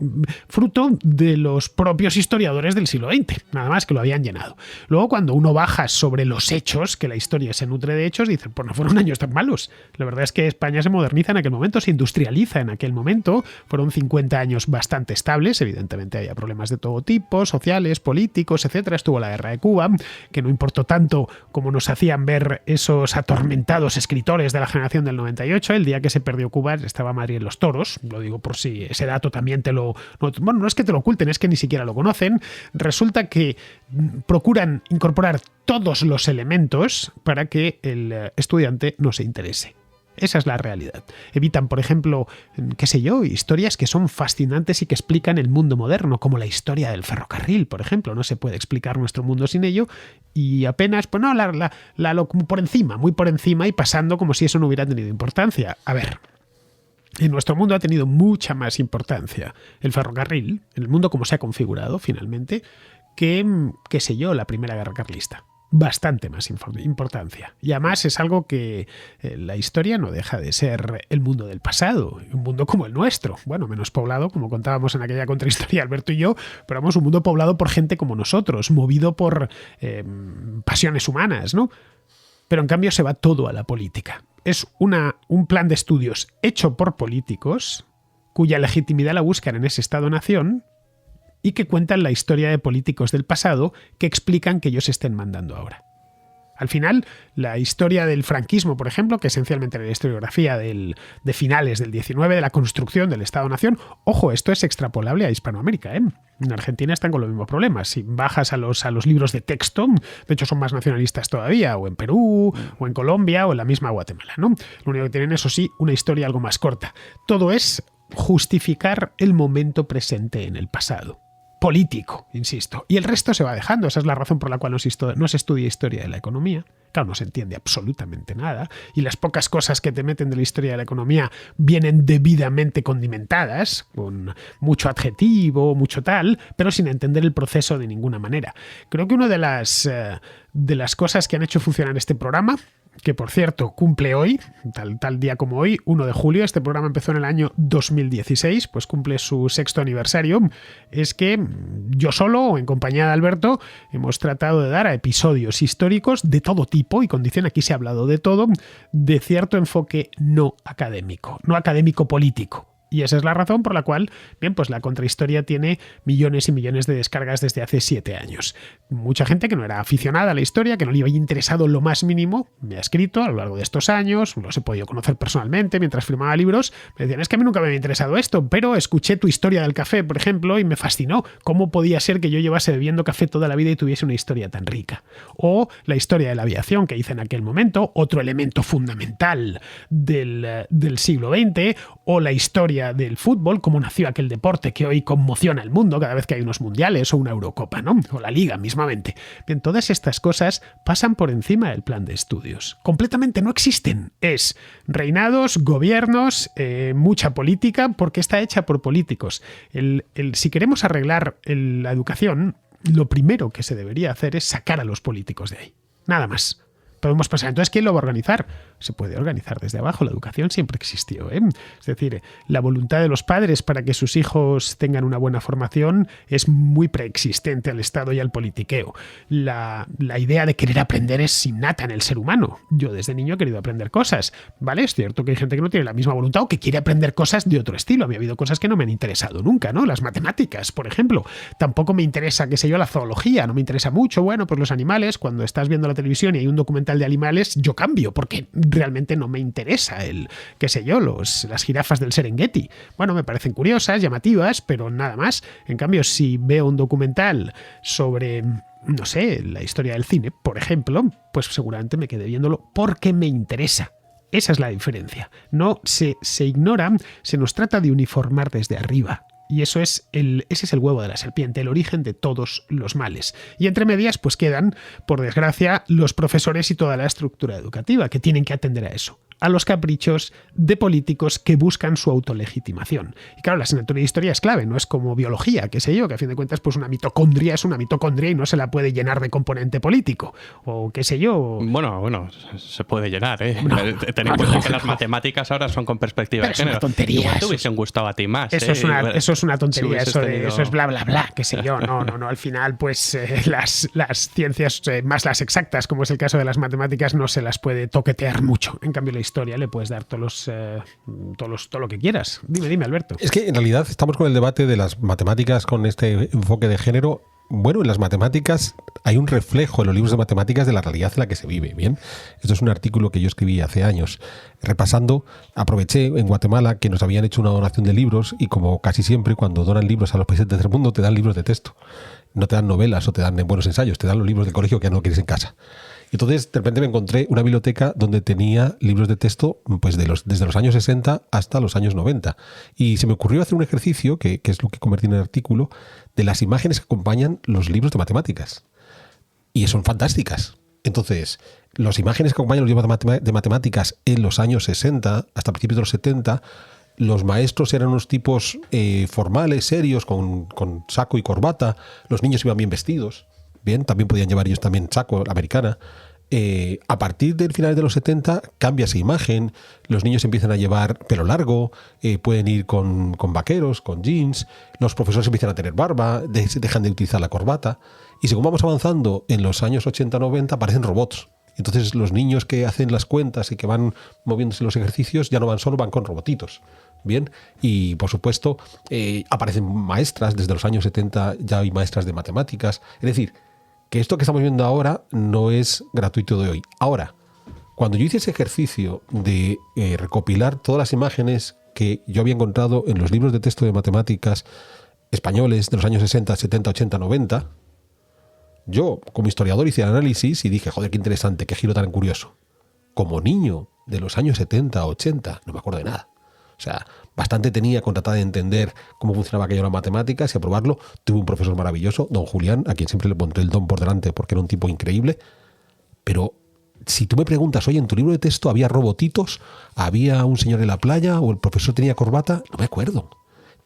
fruto de los propios historiadores del siglo XX, nada más, que lo habían llenado. Luego, cuando uno baja sobre los hechos, que la historia se nutre de hechos, dicen, pues no fueron años tan malos. La verdad es que España se moderniza en aquel momento, se industrializa en aquel momento, fueron 50 años bastante estables, evidentemente había problemas de todo tipo, sociales, políticos, etcétera, estuvo la guerra de Cuba, que no importó tanto como nos hacían ver esos atormentados escritores de la generación del 98, el día que se perdió Cuba estaba Madrid en los toros, lo digo por si ese dato también no es que te lo oculten, es que ni siquiera lo conocen. Resulta que procuran incorporar todos los elementos para que el estudiante no se interese. Esa es la realidad. Evitan, por ejemplo, historias que son fascinantes y que explican el mundo moderno, como la historia del ferrocarril, por ejemplo. No se puede explicar nuestro mundo sin ello, y apenas, pues no, muy por encima y pasando como si eso no hubiera tenido importancia. A ver, en nuestro mundo ha tenido mucha más importancia el ferrocarril, en el mundo como se ha configurado finalmente, que la Primera Guerra Carlista. Bastante más importancia. Y además es algo que la historia no deja de ser el mundo del pasado, un mundo como el nuestro, menos poblado, como contábamos en aquella contrahistoria Alberto y yo, pero un mundo poblado por gente como nosotros, movido por pasiones humanas, ¿no? Pero en cambio se va todo a la política. Es un plan de estudios hecho por políticos cuya legitimidad la buscan en ese Estado-nación, y que cuentan la historia de políticos del pasado que explican que ellos estén mandando ahora. Al final, la historia del franquismo, por ejemplo, que esencialmente era la historiografía de finales del 19, de la construcción del Estado-Nación, ojo, esto es extrapolable a Hispanoamérica, ¿eh? En Argentina están con los mismos problemas. Si bajas a los libros de texto, de hecho son más nacionalistas todavía, o en Perú, o en Colombia, o en la misma Guatemala, ¿no? Lo único que tienen, eso sí, una historia algo más corta. Todo es justificar el momento presente en el pasado. Político, insisto. Y el resto se va dejando. Esa es la razón por la cual no se estudia historia de la economía. Claro, no se entiende absolutamente nada. Y las pocas cosas que te meten de la historia de la economía vienen debidamente condimentadas, con mucho adjetivo, mucho tal, pero sin entender el proceso de ninguna manera. Creo que una de las cosas que han hecho funcionar este programa, que por cierto cumple hoy, tal día como hoy, 1 de julio, este programa empezó en el año 2016, pues cumple su 6º aniversario, es que yo solo o en compañía de Alberto hemos tratado de dar a episodios históricos de todo tipo y condición, aquí se ha hablado de todo, de cierto enfoque no académico político. Y esa es la razón por la cual, bien, pues la contrahistoria tiene millones y millones de descargas desde hace 7 años. Mucha gente que no era aficionada a la historia, que no le había interesado lo más mínimo, me ha escrito a lo largo de estos años, los he podido conocer personalmente mientras firmaba libros, me decían, es que a mí nunca me había interesado esto, pero escuché tu historia del café, por ejemplo, y me fascinó. ¿Cómo podía ser que yo llevase bebiendo café toda la vida y tuviese una historia tan rica? O la historia de la aviación que hice en aquel momento, otro elemento fundamental del siglo XX, o la historia del fútbol, cómo nació aquel deporte que hoy conmociona el mundo cada vez que hay unos mundiales o una Eurocopa, ¿no? O la Liga mismamente. Bien, todas estas cosas pasan por encima del plan de estudios. Completamente no existen. Es reinados, gobiernos, mucha política, porque está hecha por políticos. Si queremos arreglar la educación, lo primero que se debería hacer es sacar a los políticos de ahí. Nada más. Podemos pensar, entonces, ¿quién lo va a organizar? Se puede organizar desde abajo, la educación siempre existió, ¿eh? Es decir, la voluntad de los padres para que sus hijos tengan una buena formación es muy preexistente al Estado y al politiqueo. La idea de querer aprender es innata en el ser humano. Yo desde niño he querido aprender cosas, ¿vale? Es cierto que hay gente que no tiene la misma voluntad o que quiere aprender cosas de otro estilo. A mí ha habido cosas que no me han interesado nunca, ¿no? Las matemáticas, por ejemplo. Tampoco me interesa, qué sé yo, la zoología, no me interesa mucho. Bueno, pues los animales, cuando estás viendo la televisión y hay un documental de animales, yo cambio, porque realmente no me interesa qué sé yo, las jirafas del Serengeti. Bueno, me parecen curiosas, llamativas, pero nada más. En cambio, si veo un documental sobre, no sé, la historia del cine, por ejemplo, pues seguramente me quedé viéndolo porque me interesa. Esa es la diferencia. No se ignora, se nos trata de uniformar desde arriba. Y ese es el huevo de la serpiente, el origen de todos los males. Y entre medias, pues quedan, por desgracia, los profesores y toda la estructura educativa, que tienen que atender a eso, a los caprichos de políticos que buscan su autolegitimación. Y claro, la asignatura de historia es clave, no es como biología, qué sé yo, que a fin de cuentas pues una mitocondria es una mitocondria y no se la puede llenar de componente político, o qué sé yo. Bueno, se puede llenar, ¿eh? Ten en cuenta que las matemáticas ahora son con perspectiva de género. Es una tontería. Igual te hubiesen gustado a ti más. Eso es una tontería, eso es bla, bla, bla, qué sé yo. No, al final pues las ciencias más las exactas, como es el caso de las matemáticas, no se las puede toquetear mucho. En cambio, la historia le puedes dar todo lo que quieras. Dime, Alberto. Es que en realidad estamos con el debate de las matemáticas con este enfoque de género. Bueno, en las matemáticas hay un reflejo en los libros de matemáticas de la realidad en la que se vive. Bien, esto es un artículo que yo escribí hace años. Repasando, aproveché en Guatemala que nos habían hecho una donación de libros y como casi siempre cuando donan libros a los países del tercer mundo te dan libros de texto. No te dan novelas o te dan buenos ensayos, te dan los libros del colegio que no quieres en casa. Entonces, de repente me encontré una biblioteca donde tenía libros de texto pues desde los años 60 hasta los años 90. Y se me ocurrió hacer un ejercicio, que es lo que convertí en el artículo, de las imágenes que acompañan los libros de matemáticas. Y son fantásticas. Entonces, las imágenes que acompañan los libros de matemáticas en los años 60 hasta principios de los 70, los maestros eran unos tipos formales, serios, con saco y corbata. Los niños iban bien vestidos. Bien, también podían llevar ellos también saco, la americana. A partir del final de los 70 cambia esa imagen, los niños empiezan a llevar pelo largo, pueden ir con vaqueros, con jeans, los profesores empiezan a tener barba, dejan de utilizar la corbata, y según vamos avanzando en los años 80-90 aparecen robots. Entonces los niños que hacen las cuentas y que van moviéndose los ejercicios ya no van solo, van con robotitos. Bien, y por supuesto aparecen maestras, desde los años 70 ya hay maestras de matemáticas, es decir, que esto que estamos viendo ahora no es gratuito de hoy. Ahora, cuando yo hice ese ejercicio de recopilar todas las imágenes que yo había encontrado en los libros de texto de matemáticas españoles de los años 60, 70, 80, 90, yo como historiador hice el análisis y dije, joder, qué interesante, qué giro tan curioso. Como niño de los años 70, 80, no me acuerdo de nada. O sea, bastante tenía con tratar de entender cómo funcionaba aquello de las matemáticas y aprobarlo. Tuve un profesor maravilloso, don Julián, a quien siempre le pondré el don por delante porque era un tipo increíble. Pero si tú me preguntas, oye, en tu libro de texto había robotitos, había un señor en la playa o el profesor tenía corbata, no me acuerdo.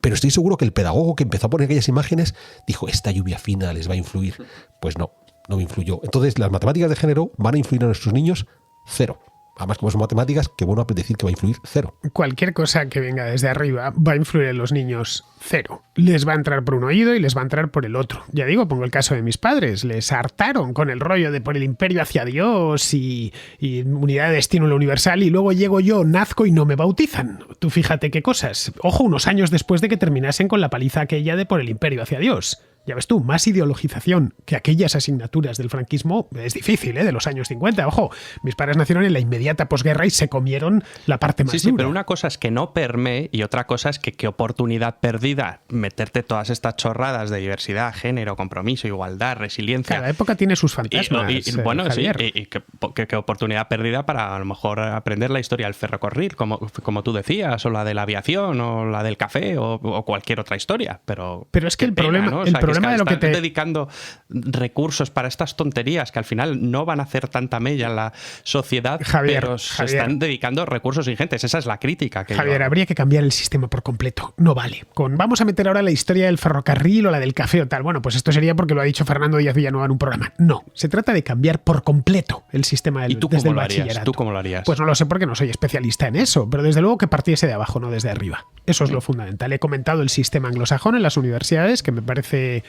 Pero estoy seguro que el pedagogo que empezó a poner aquellas imágenes dijo, esta lluvia fina les va a influir. Pues no me influyó. Entonces, las matemáticas de género van a influir a nuestros niños cero. Además, como son matemáticas, qué bueno decir que va a influir cero. Cualquier cosa que venga desde arriba va a influir en los niños cero. Les va a entrar por un oído y les va a entrar por el otro. Ya digo, pongo el caso de mis padres. Les hartaron con el rollo de por el imperio hacia Dios y unidad de destino en lo universal y luego llego yo, nazco y no me bautizan. Tú fíjate qué cosas. Ojo, unos años después de que terminasen con la paliza aquella de por el imperio hacia Dios. Ya ves tú, más ideologización que aquellas asignaturas del franquismo es difícil, de los años 50. Ojo, mis padres nacieron en la inmediata posguerra y se comieron la parte más dura. Sí, pero una cosa es que no permee y otra cosa es que qué oportunidad perdida meterte todas estas chorradas de diversidad, género, compromiso, igualdad, resiliencia. Cada época tiene sus fantasmas. Bueno, Javier. Sí, y qué oportunidad perdida para a lo mejor aprender la historia del ferrocarril, como tú decías, o la de la aviación, o la del café, o cualquier otra historia. Pero es que el problema, ¿no? el problema de lo que te dedicando recursos para estas tonterías que al final no van a hacer tanta mella en la sociedad, pero se están dedicando recursos ingentes. Esa es la crítica que Javier, habría que cambiar el sistema por completo. No vale. Vamos a meter ahora la historia del ferrocarril o la del café o tal. Bueno, pues esto sería porque lo ha dicho Fernando Díaz Villanueva en un programa. No, se trata de cambiar por completo el sistema del bachillerato. ¿Tú cómo lo harías? Pues no lo sé porque no soy especialista en eso, pero desde luego que partiese de abajo, no desde arriba. Eso es lo fundamental. He comentado el sistema anglosajón en las universidades, que me parece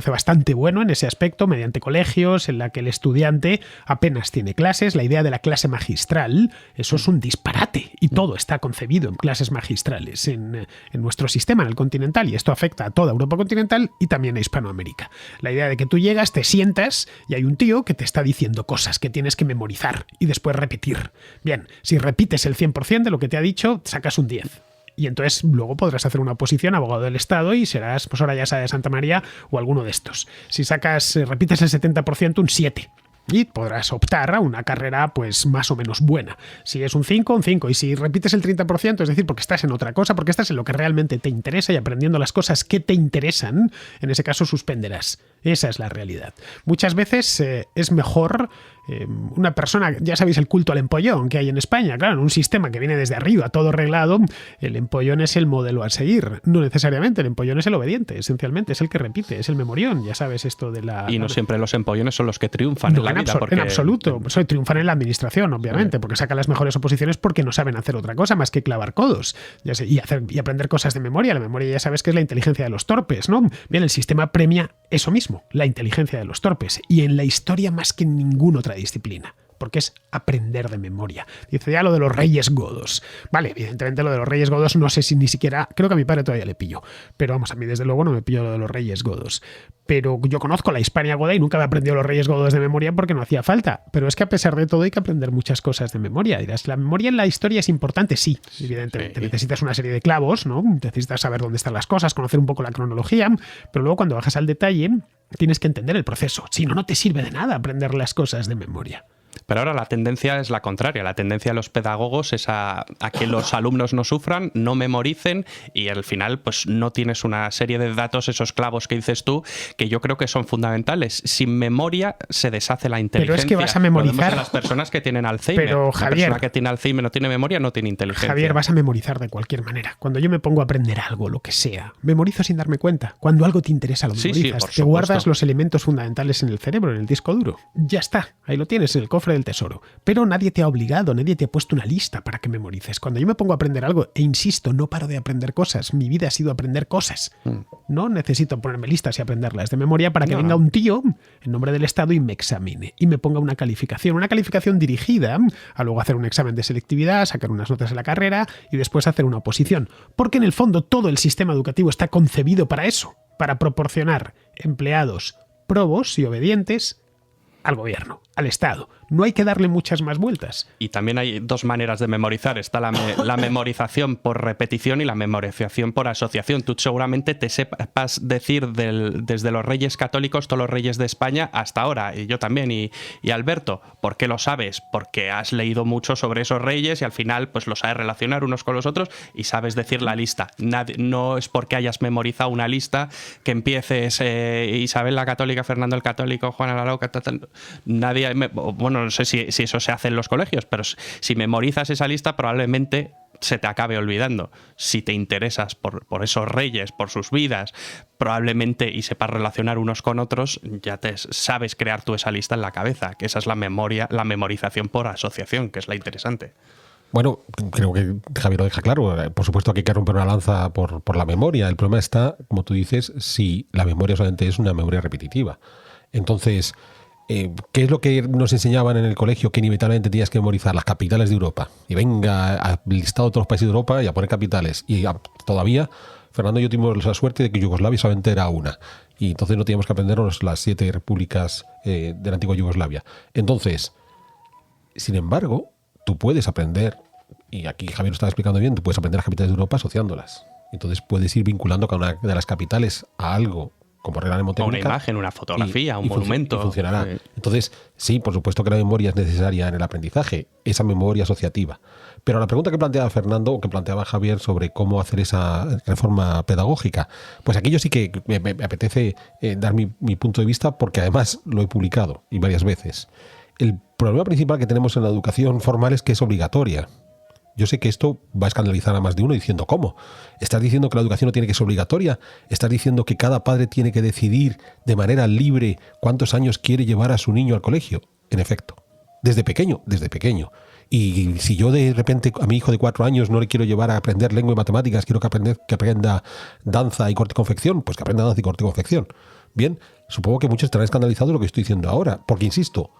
bastante bueno en ese aspecto, mediante colegios en la que el estudiante apenas tiene clases. La idea de la clase magistral, eso es un disparate y todo está concebido en clases magistrales en nuestro sistema, en el continental, y esto afecta a toda Europa continental y también a Hispanoamérica. La idea de que tú llegas, te sientas y hay un tío que te está diciendo cosas que tienes que memorizar y después repetir. Bien, si repites el 100% de lo que te ha dicho, sacas un 10. Y entonces luego podrás hacer una oposición abogado del Estado y serás pues ahora ya sea de Santa María o alguno de estos. Si repites el 70%, un 7. Y podrás optar a una carrera pues más o menos buena. Si es un 5, un 5. Y si repites el 30%, es decir, porque estás en otra cosa, porque estás en lo que realmente te interesa y aprendiendo las cosas que te interesan, en ese caso suspenderás. Esa es la realidad. Muchas veces es mejor una persona, ya sabéis el culto al empollón que hay en España, claro, en un sistema que viene desde arriba, todo reglado, el empollón es el modelo a seguir. No necesariamente, el empollón es el obediente, esencialmente, es el que repite, es el memorión, ya sabes esto de la... Y no siempre los empollones son los que triunfan en la vida. En absoluto, triunfan en la administración, obviamente, porque sacan las mejores oposiciones porque no saben hacer otra cosa más que clavar codos y aprender cosas de memoria. La memoria ya sabes que es la inteligencia de los torpes, ¿no? Bien, el sistema premia eso mismo, la inteligencia de los torpes, y en la historia más que en ninguna otra disciplina, porque es aprender de memoria. Dice ya lo de los reyes godos. Vale, evidentemente lo de los reyes godos no sé si ni siquiera, creo que a mi padre todavía le pillo, pero vamos, a mí desde luego no me pillo lo de los reyes godos. Pero yo conozco la Hispania goda y nunca había aprendido los reyes godos de memoria porque no hacía falta. Pero es que a pesar de todo hay que aprender muchas cosas de memoria. Dirás, ¿la memoria en la historia es importante? Sí, evidentemente. Sí. Necesitas una serie de clavos, ¿no? Necesitas saber dónde están las cosas, conocer un poco la cronología, pero luego cuando bajas al detalle tienes que entender el proceso. Si no, no te sirve de nada aprender las cosas de memoria. Pero ahora la tendencia es la contraria. La tendencia de los pedagogos es a que los alumnos no sufran, no memoricen y al final pues no tienes una serie de datos, esos clavos que dices tú, que yo creo que son fundamentales. Sin memoria se deshace la inteligencia. Pero es que vas a memorizar... a las personas que tienen Alzheimer. Pero, Javier, la persona que tiene Alzheimer no tiene memoria, no tiene inteligencia. Javier, vas a memorizar de cualquier manera. Cuando yo me pongo a aprender algo, lo que sea, memorizo sin darme cuenta. Cuando algo te interesa, lo memorizas. Sí, te guardas los elementos fundamentales en el cerebro, en el disco duro. Ya está. Ahí lo tienes, en el cofre del tesoro. Pero nadie te ha obligado, nadie te ha puesto una lista para que memorices. Cuando yo me pongo a aprender algo, e insisto, no paro de aprender cosas. Mi vida ha sido aprender cosas. No necesito ponerme listas y aprenderlas de memoria para que venga un tío en nombre del Estado y me examine. Y me ponga una calificación dirigida a luego hacer un examen de selectividad, sacar unas notas en la carrera y después hacer una oposición. Porque en el fondo todo el sistema educativo está concebido para eso, para proporcionar empleados probos y obedientes al gobierno, al Estado. No hay que darle muchas más vueltas. Y también hay dos maneras de memorizar. Está la memorización por repetición y la memorización por asociación. Tú seguramente te sepas decir desde los reyes católicos, todos los reyes de España, hasta ahora. Y yo también. Y Alberto, ¿por qué lo sabes? Porque has leído mucho sobre esos reyes y al final pues los sabes relacionar unos con los otros y sabes decir la lista. No es porque hayas memorizado una lista que empieces Isabel la Católica, Fernando el Católico, Juana la Loca, nadie, bueno, no sé si eso se hace en los colegios, pero si memorizas esa lista probablemente se te acabe olvidando. Si te interesas por esos reyes, por sus vidas, probablemente y sepas relacionar unos con otros, ya te sabes crear tú esa lista en la cabeza, que esa es la memorización por asociación, que es la interesante. Bueno, creo que Javier lo deja claro. Por supuesto que hay que romper una lanza por la memoria. El problema está, como tú dices, si la memoria solamente es una memoria repetitiva. Entonces, ¿qué es lo que nos enseñaban en el colegio? Que inevitablemente tenías que memorizar las capitales de Europa. Y venga, al listado de todos los países de Europa y a poner capitales. Y todavía, Fernando y yo tuvimos la suerte de que Yugoslavia solamente era una. Y entonces no teníamos que aprendernos las 7 repúblicas de la antigua Yugoslavia. Entonces, sin embargo, tú puedes aprender, y aquí Javier lo estaba explicando bien, tú puedes aprender las capitales de Europa asociándolas. Entonces puedes ir vinculando cada una de las capitales a algo como regla mnemotécnica. Una imagen, una fotografía, un monumento. Y funcionará. Entonces, sí, por supuesto que la memoria es necesaria en el aprendizaje, esa memoria asociativa. Pero la pregunta que planteaba Fernando, o que planteaba Javier sobre cómo hacer esa reforma pedagógica, pues aquí yo sí que me apetece dar mi punto de vista, porque además lo he publicado y varias veces. El problema principal que tenemos en la educación formal es que es obligatoria. Yo sé que esto va a escandalizar a más de uno diciendo, ¿cómo? ¿Estás diciendo que la educación no tiene que ser obligatoria? ¿Estás diciendo que cada padre tiene que decidir de manera libre cuántos años quiere llevar a su niño al colegio? En efecto, desde pequeño. Y si yo de repente a mi hijo de 4 años no le quiero llevar a aprender lengua y matemáticas, quiero que aprenda danza y corte y confección, pues que aprenda danza y corte y confección. Bien, supongo que muchos estarán escandalizados de lo que estoy diciendo ahora, porque insisto,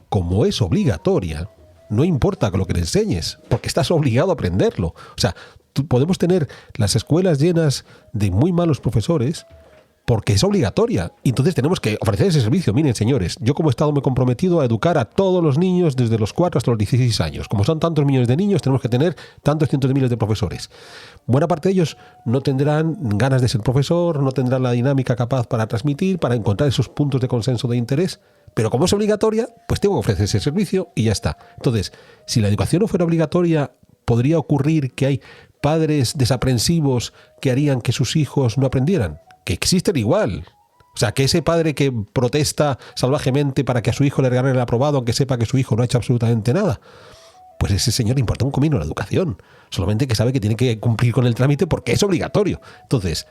como es obligatoria, no importa lo que le enseñes, porque estás obligado a aprenderlo. O sea, podemos tener las escuelas llenas de muy malos profesores porque es obligatoria. Y entonces tenemos que ofrecer ese servicio. Miren, señores, yo como Estado me he comprometido a educar a todos los niños desde los 4 hasta los 16 años. Como son tantos millones de niños, tenemos que tener tantos cientos de miles de profesores. Buena parte de ellos no tendrán ganas de ser profesor, no tendrán la dinámica capaz para transmitir, para encontrar esos puntos de consenso de interés. Pero como es obligatoria, pues tengo que ofrecer ese servicio y ya está. Entonces, si la educación no fuera obligatoria, podría ocurrir que hay padres desaprensivos que harían que sus hijos no aprendieran. Que existen igual. O sea, que ese padre que protesta salvajemente para que a su hijo le regalen el aprobado, aunque sepa que su hijo no ha hecho absolutamente nada, pues ese señor importa un comino la educación. Solamente que sabe que tiene que cumplir con el trámite porque es obligatorio. Entonces,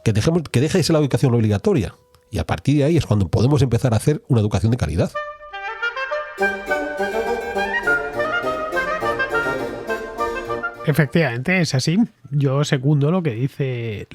que deje de ser la educación obligatoria. Y a partir de ahí es cuando podemos empezar a hacer una educación de calidad. Efectivamente, es así. Yo segundo lo que dice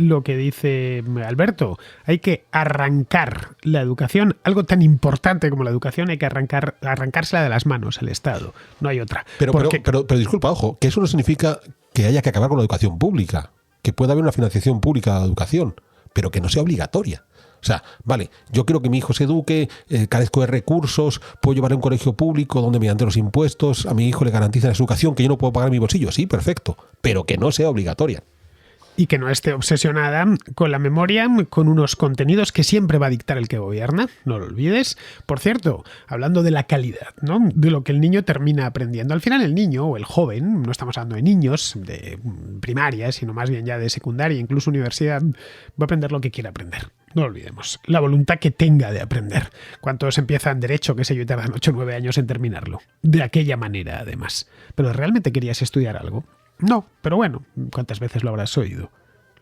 Alberto. Hay que arrancar la educación, algo tan importante como la educación, hay que arrancársela de las manos al Estado. No hay otra. Pero disculpa, ojo, que eso no significa que haya que acabar con la educación pública, que pueda haber una financiación pública de la educación, pero que no sea obligatoria. O sea, vale, yo quiero que mi hijo se eduque, carezco de recursos, puedo llevar a un colegio público donde mediante los impuestos a mi hijo le garantizan esa educación que yo no puedo pagar en mi bolsillo. Sí, perfecto, pero que no sea obligatoria. Y que no esté obsesionada con la memoria, con unos contenidos que siempre va a dictar el que gobierna, no lo olvides. Por cierto, hablando de la calidad, ¿no? De lo que el niño termina aprendiendo. Al final el niño o el joven, no estamos hablando de niños de primaria, sino más bien ya de secundaria, incluso universidad, va a aprender lo que quiera aprender. No lo olvidemos, la voluntad que tenga de aprender. ¿Cuántos empiezan derecho, qué sé yo, y tardan 8 o 9 años en terminarlo? De aquella manera, además. ¿Pero realmente querías estudiar algo? No, pero bueno, ¿cuántas veces lo habrás oído?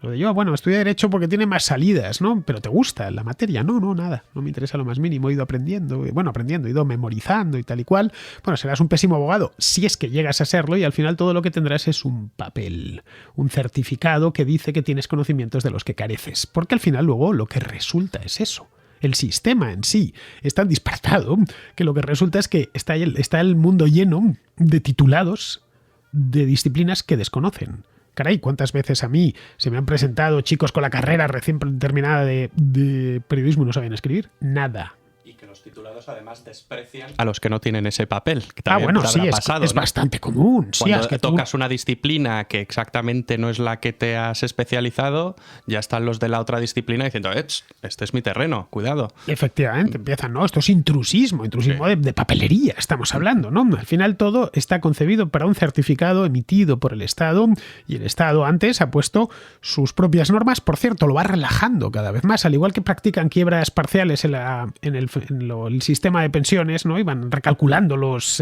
Lo de yo, bueno, estudié Derecho porque tiene más salidas, ¿no? ¿Pero te gusta la materia? No, nada. No me interesa lo más mínimo. He ido aprendiendo, he ido memorizando y tal y cual. Bueno, serás un pésimo abogado si es que llegas a serlo y al final todo lo que tendrás es un papel, un certificado que dice que tienes conocimientos de los que careces. Porque al final luego lo que resulta es eso. El sistema en sí es tan disparatado que lo que resulta es que está el mundo lleno de titulados de disciplinas que desconocen. Caray, ¿cuántas veces a mí se me han presentado chicos con la carrera recién terminada de periodismo y no sabían escribir? Nada. Y que los titulados además desprecian a los que no tienen ese papel. Que Bueno, sí, pasado, es ¿no? bastante común. Sí, Cuando es que tocas una disciplina que exactamente no es la que te has especializado, ya están los de la otra disciplina diciendo, este es mi terreno, cuidado. Efectivamente, empiezan, ¿no? Esto es intrusismo Sí. de papelería, estamos hablando, ¿no? Al final todo está concebido para un certificado emitido por el Estado, y el Estado antes ha puesto sus propias normas. Por cierto, lo va relajando cada vez más, al igual que practican quiebras parciales en el sistema de pensiones, ¿no? Y van recalculando los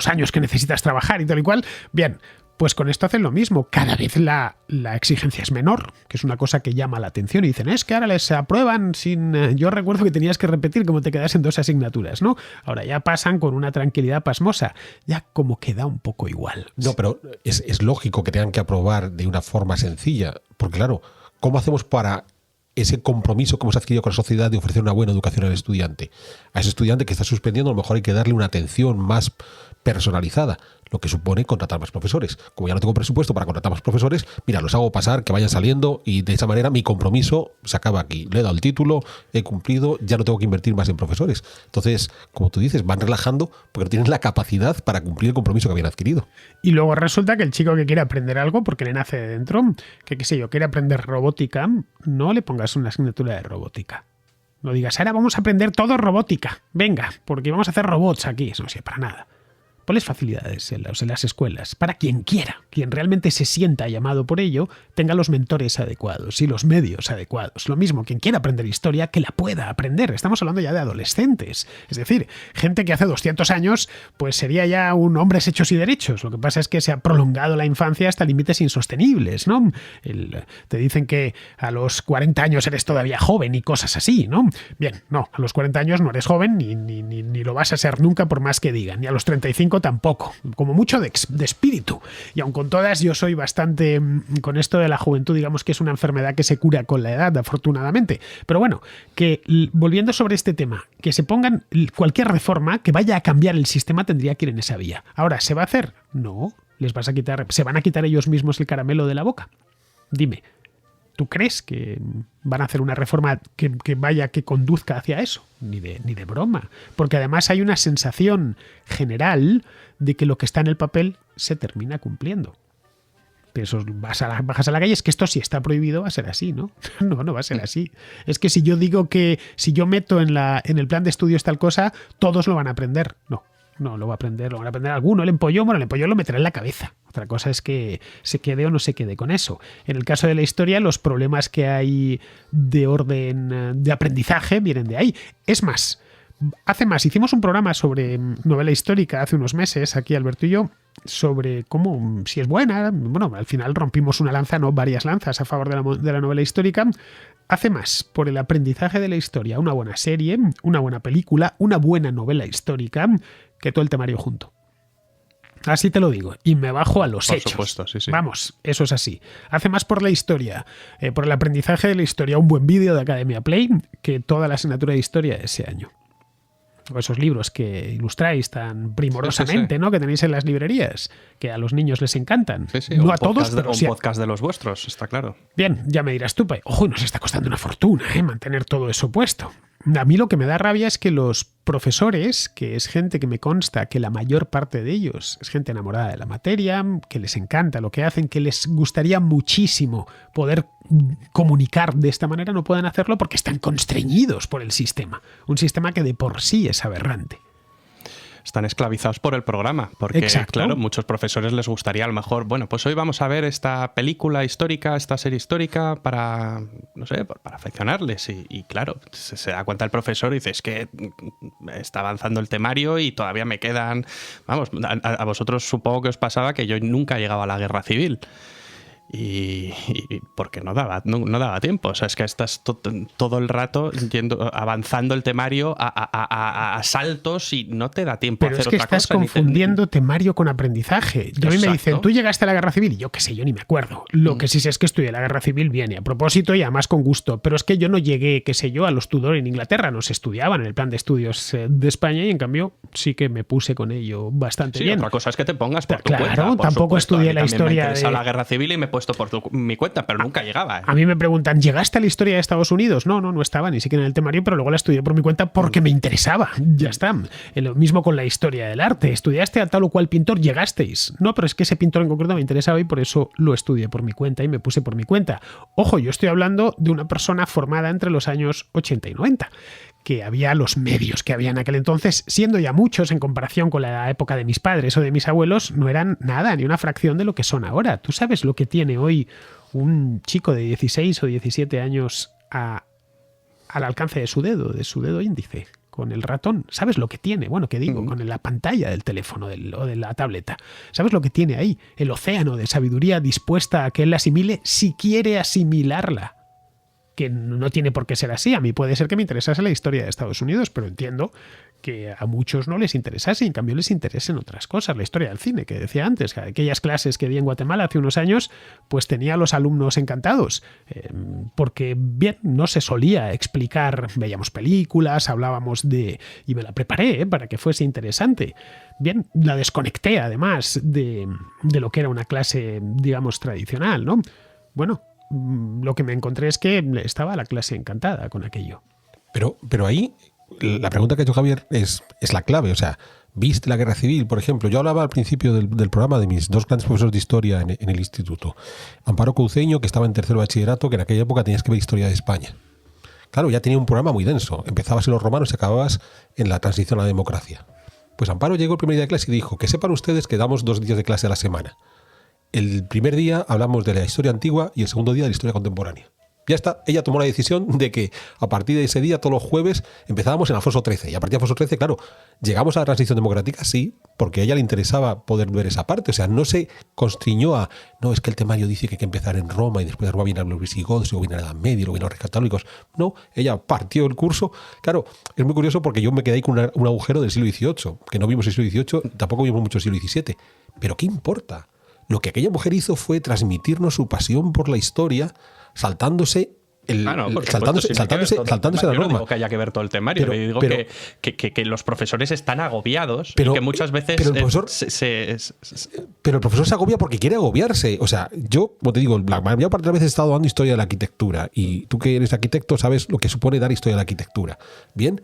años que necesitas trabajar y tal y cual. Bien, pues con esto hacen lo mismo. Cada vez la exigencia es menor, que es una cosa que llama la atención. Y dicen, es que ahora les aprueban sin... Yo recuerdo que tenías que repetir como te quedas en 2 asignaturas, ¿no? Ahora ya pasan con una tranquilidad pasmosa. Ya como queda un poco igual. No, pero es lógico que tengan que aprobar de una forma sencilla. Porque claro, ¿cómo hacemos para ese compromiso que hemos adquirido con la sociedad de ofrecer una buena educación al estudiante? A ese estudiante que está suspendiendo, a lo mejor hay que darle una atención más personalizada, lo que supone contratar más profesores. Como ya no tengo presupuesto para contratar más profesores, mira, los hago pasar, que vayan saliendo, y de esa manera mi compromiso se acaba aquí. Le he dado el título, he cumplido, ya no tengo que invertir más en profesores. Entonces, como tú dices, van relajando porque no tienen la capacidad para cumplir el compromiso que habían adquirido. Y luego resulta que el chico que quiere aprender algo porque le nace de dentro, que qué sé yo, quiere aprender robótica, no le pongas una asignatura de robótica. No digas, ahora vamos a aprender todo robótica. Venga, porque vamos a hacer robots aquí. Eso no sirve para nada. Ponles facilidades en las escuelas para quien quiera, quien realmente se sienta llamado por ello, tenga los mentores adecuados y los medios adecuados. Lo mismo, quien quiera aprender historia, que la pueda aprender. Estamos hablando ya de adolescentes. Es decir, gente que hace 200 años pues sería ya un hombres hechos y derechos. Lo que pasa es que se ha prolongado la infancia hasta límites insostenibles, ¿no? Te dicen que a los 40 años eres todavía joven y cosas así, ¿no? Bien, no, a los 40 años no eres joven ni lo vas a ser nunca por más que digan. Ni a los 35 tampoco, como mucho de espíritu. Y aun con todas, yo soy bastante con esto de la juventud, digamos que es una enfermedad que se cura con la edad, afortunadamente. Pero bueno, que volviendo sobre este tema, que se pongan cualquier reforma que vaya a cambiar el sistema tendría que ir en esa vía. Ahora, ¿se va a hacer? No, se van a quitar ellos mismos el caramelo de la boca. Dime, ¿tú crees que van a hacer una reforma que conduzca hacia eso? Ni de broma. Porque además hay una sensación general de que lo que está en el papel se termina cumpliendo. Pero eso bajas a la calle, es que esto si está prohibido va a ser así, ¿no? No va a ser así. Es que si yo digo que si yo meto en el plan de estudios tal cosa, todos lo van a aprender. No lo van a aprender alguno. El empollón lo meterá en la cabeza. Otra cosa es que se quede o no se quede con eso. En el caso de la historia, los problemas que hay de orden de aprendizaje vienen de ahí. Es más, hicimos un programa sobre novela histórica hace unos meses, aquí Alberto y yo, sobre cómo, si es buena. Bueno, al final rompimos una lanza, no varias lanzas a favor de la novela histórica. Hace más por el aprendizaje de la historia una buena serie, una buena película, una buena novela histórica, que todo el temario junto. Así te lo digo, y me bajo a los hechos. Por supuesto, sí. Vamos, eso es así. Hace más por la historia, por el aprendizaje de la historia, un buen vídeo de Academia Play que toda la asignatura de historia de ese año. O esos libros que ilustráis tan primorosamente, sí. ¿No? Que tenéis en las librerías, que a los niños les encantan. Sí. No a todos, pero sí. Un podcast de los vuestros, está claro. Bien, ya me dirás tú, ojo, nos está costando una fortuna mantener todo eso puesto. A mí lo que me da rabia es que los profesores, que es gente que me consta que la mayor parte de ellos es gente enamorada de la materia, que les encanta lo que hacen, que les gustaría muchísimo poder comunicar de esta manera, no puedan hacerlo porque están constreñidos por el sistema. Un sistema que de por sí es aberrante. Están esclavizados por el programa, porque exacto. Claro, muchos profesores les gustaría a lo mejor, bueno, pues hoy vamos a ver esta película histórica, esta serie histórica para, no sé, para afeccionarles y claro, se da cuenta el profesor y dice, es que está avanzando el temario y todavía me quedan, vamos, a vosotros supongo que os pasaba que yo nunca llegaba a la guerra civil. Y porque no daba tiempo. O sea, es que estás todo el rato avanzando el temario a saltos y no te da tiempo a hacer otra cosa. Pero es que estás confundiendo temario con aprendizaje. Y a mí me dicen, ¿tú llegaste a la guerra civil? Y yo qué sé, yo ni me acuerdo. Lo que sí sé es que estudié la guerra civil bien y a propósito y además con gusto. Pero es que yo no llegué, qué sé yo, a los Tudor en Inglaterra. No se estudiaban en el plan de estudios de España y en cambio sí que me puse con ello bastante bien. Otra cosa es que te pongas por tu cuenta. Claro, tampoco estudié la historia de la guerra civil y me puesto por mi cuenta, pero nunca llegaba. A mí me preguntan, ¿llegaste a la historia de Estados Unidos? No estaba ni siquiera en el temario, pero luego la estudié por mi cuenta porque me interesaba. Ya está. Lo mismo con la historia del arte. ¿Estudiaste a tal o cual pintor? ¿Llegasteis? No, pero es que ese pintor en concreto me interesaba y por eso lo estudié por mi cuenta y me puse por mi cuenta. Ojo, yo estoy hablando de una persona formada entre los años 80 y 90. Que había los medios que había en aquel entonces, siendo ya muchos en comparación con la época de mis padres o de mis abuelos, no eran nada, ni una fracción de lo que son ahora. ¿Tú sabes lo que tiene hoy un chico de 16 o 17 años al alcance de su dedo índice, con el ratón? ¿Sabes lo que tiene? Bueno, ¿qué digo? Con la pantalla del teléfono o de la tableta. ¿Sabes lo que tiene ahí? El océano de sabiduría dispuesta a que él la asimile si quiere asimilarla. Que no tiene por qué ser así. A mí puede ser que me interesase la historia de Estados Unidos, pero entiendo que a muchos no les interesase y en cambio les interesen otras cosas. La historia del cine, que decía antes, que aquellas clases que di en Guatemala hace unos años, pues tenía a los alumnos encantados, porque bien, no se solía explicar, veíamos películas, hablábamos y me la preparé para que fuese interesante. Bien, la desconecté además de lo que era una clase, digamos, tradicional, ¿no? Bueno, lo que me encontré es que estaba la clase encantada con aquello. Pero ahí la pregunta que ha hecho Javier es la clave. O sea, ¿viste la guerra civil, por ejemplo? Yo hablaba al principio del programa de mis dos grandes profesores de historia en el instituto. Amparo Couceño, que estaba en tercero de bachillerato, que en aquella época tenías que ver historia de España. Claro, ya tenía un programa muy denso. Empezabas en los romanos y acababas en la transición a la democracia. Pues Amparo llegó el primer día de clase y dijo: que sepan ustedes que damos 2 días de clase a la semana. El primer día hablamos de la historia antigua y el segundo día de la historia contemporánea. Ya está, ella tomó la decisión de que a partir de ese día, todos los jueves, empezábamos en Alfonso XIII. Y a partir de Alfonso XIII, claro, llegamos a la transición democrática, sí, porque a ella le interesaba poder ver esa parte. O sea, no se constriñó a, no, es que el temario dice que hay que empezar en Roma y después de Roma vienen los visigodos, luego viene la Edad Media, luego vienen los Reyes Católicos. No, ella partió el curso. Claro, es muy curioso porque yo me quedé ahí con un agujero del siglo XVIII, que no vimos el siglo XVIII, tampoco vimos mucho el siglo XVII. Pero ¿qué importa? Lo que aquella mujer hizo fue transmitirnos su pasión por la historia, saltándose la norma. No digo que haya que ver todo el temario, pero digo que los profesores están agobiados y que muchas veces pero el profesor se agobia porque quiere agobiarse. O sea, yo, como te digo, la mayor parte de las veces he estado dando historia de la arquitectura y tú que eres arquitecto sabes lo que supone dar historia de la arquitectura. Bien,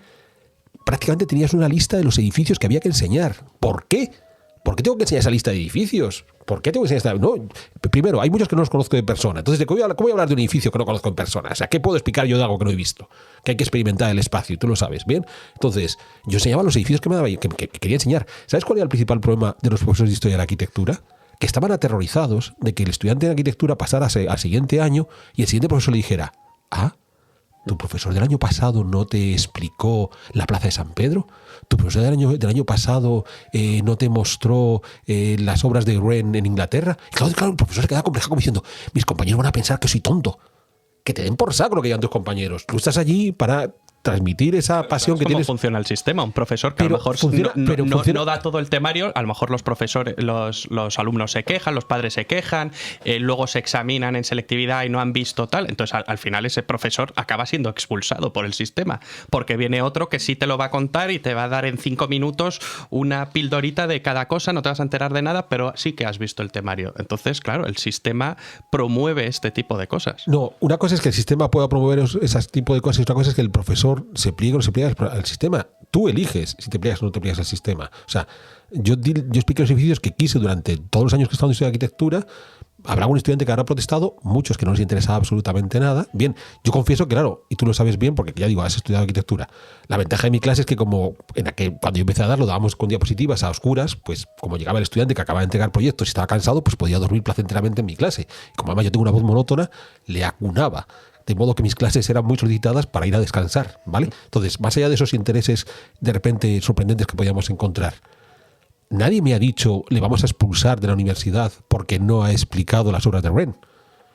prácticamente tenías una lista de los edificios que había que enseñar. ¿Por qué? ¿Por qué tengo que enseñar esa lista de edificios? ¿Por qué tengo que enseñar esta? No, primero, hay muchos que no los conozco de persona. Entonces, ¿cómo voy a hablar de un edificio que no conozco en persona? O sea, ¿qué puedo explicar yo de algo que no he visto? Que hay que experimentar el espacio, y tú lo sabes, ¿bien? Entonces, yo enseñaba los edificios que me daba, que quería enseñar. ¿Sabes cuál era el principal problema de los profesores de historia de la arquitectura? Que estaban aterrorizados de que el estudiante de arquitectura pasara al siguiente año y el siguiente profesor le dijera: ¿tu profesor del año pasado no te explicó la Plaza de San Pedro? ¿Tu profesor del año pasado no te mostró las obras de Wren en Inglaterra? Y claro, el profesor se quedaba complejado como diciendo: mis compañeros van a pensar que soy tonto. Que te den por saco lo que digan tus compañeros. Tú estás allí para transmitir esa pasión que tienes. ¿Cómo funciona el sistema? Un profesor que a lo mejor no da todo el temario, a lo mejor los profesores, los alumnos se quejan, los padres se quejan, luego se examinan en selectividad y no han visto tal. Entonces, al final ese profesor acaba siendo expulsado por el sistema, porque viene otro que sí te lo va a contar y te va a dar en 5 minutos una pildorita de cada cosa, no te vas a enterar de nada, pero sí que has visto el temario. Entonces, claro, el sistema promueve este tipo de cosas. No, una cosa es que el sistema pueda promover ese tipo de cosas y otra cosa es que el profesor se pliega o no se pliega al sistema. Tú eliges si te pliegas o no te pliegas al sistema. O sea, yo expliqué los edificios que quise durante todos los años que he estado en historia de arquitectura. Habrá un estudiante que habrá protestado, muchos que no les interesaba absolutamente nada. Bien, yo confieso que, claro, y tú lo sabes bien porque ya digo, has estudiado arquitectura. La ventaja de mi clase es que cuando yo empecé a darlo, dábamos con diapositivas a oscuras, pues como llegaba el estudiante que acababa de entregar proyectos y estaba cansado, pues podía dormir placenteramente en mi clase. Y como además yo tengo una voz monótona, le acunaba. De modo que mis clases eran muy solicitadas para ir a descansar, ¿vale? Entonces, más allá de esos intereses de repente sorprendentes que podíamos encontrar, nadie me ha dicho le vamos a expulsar de la universidad porque no ha explicado las obras de Wren.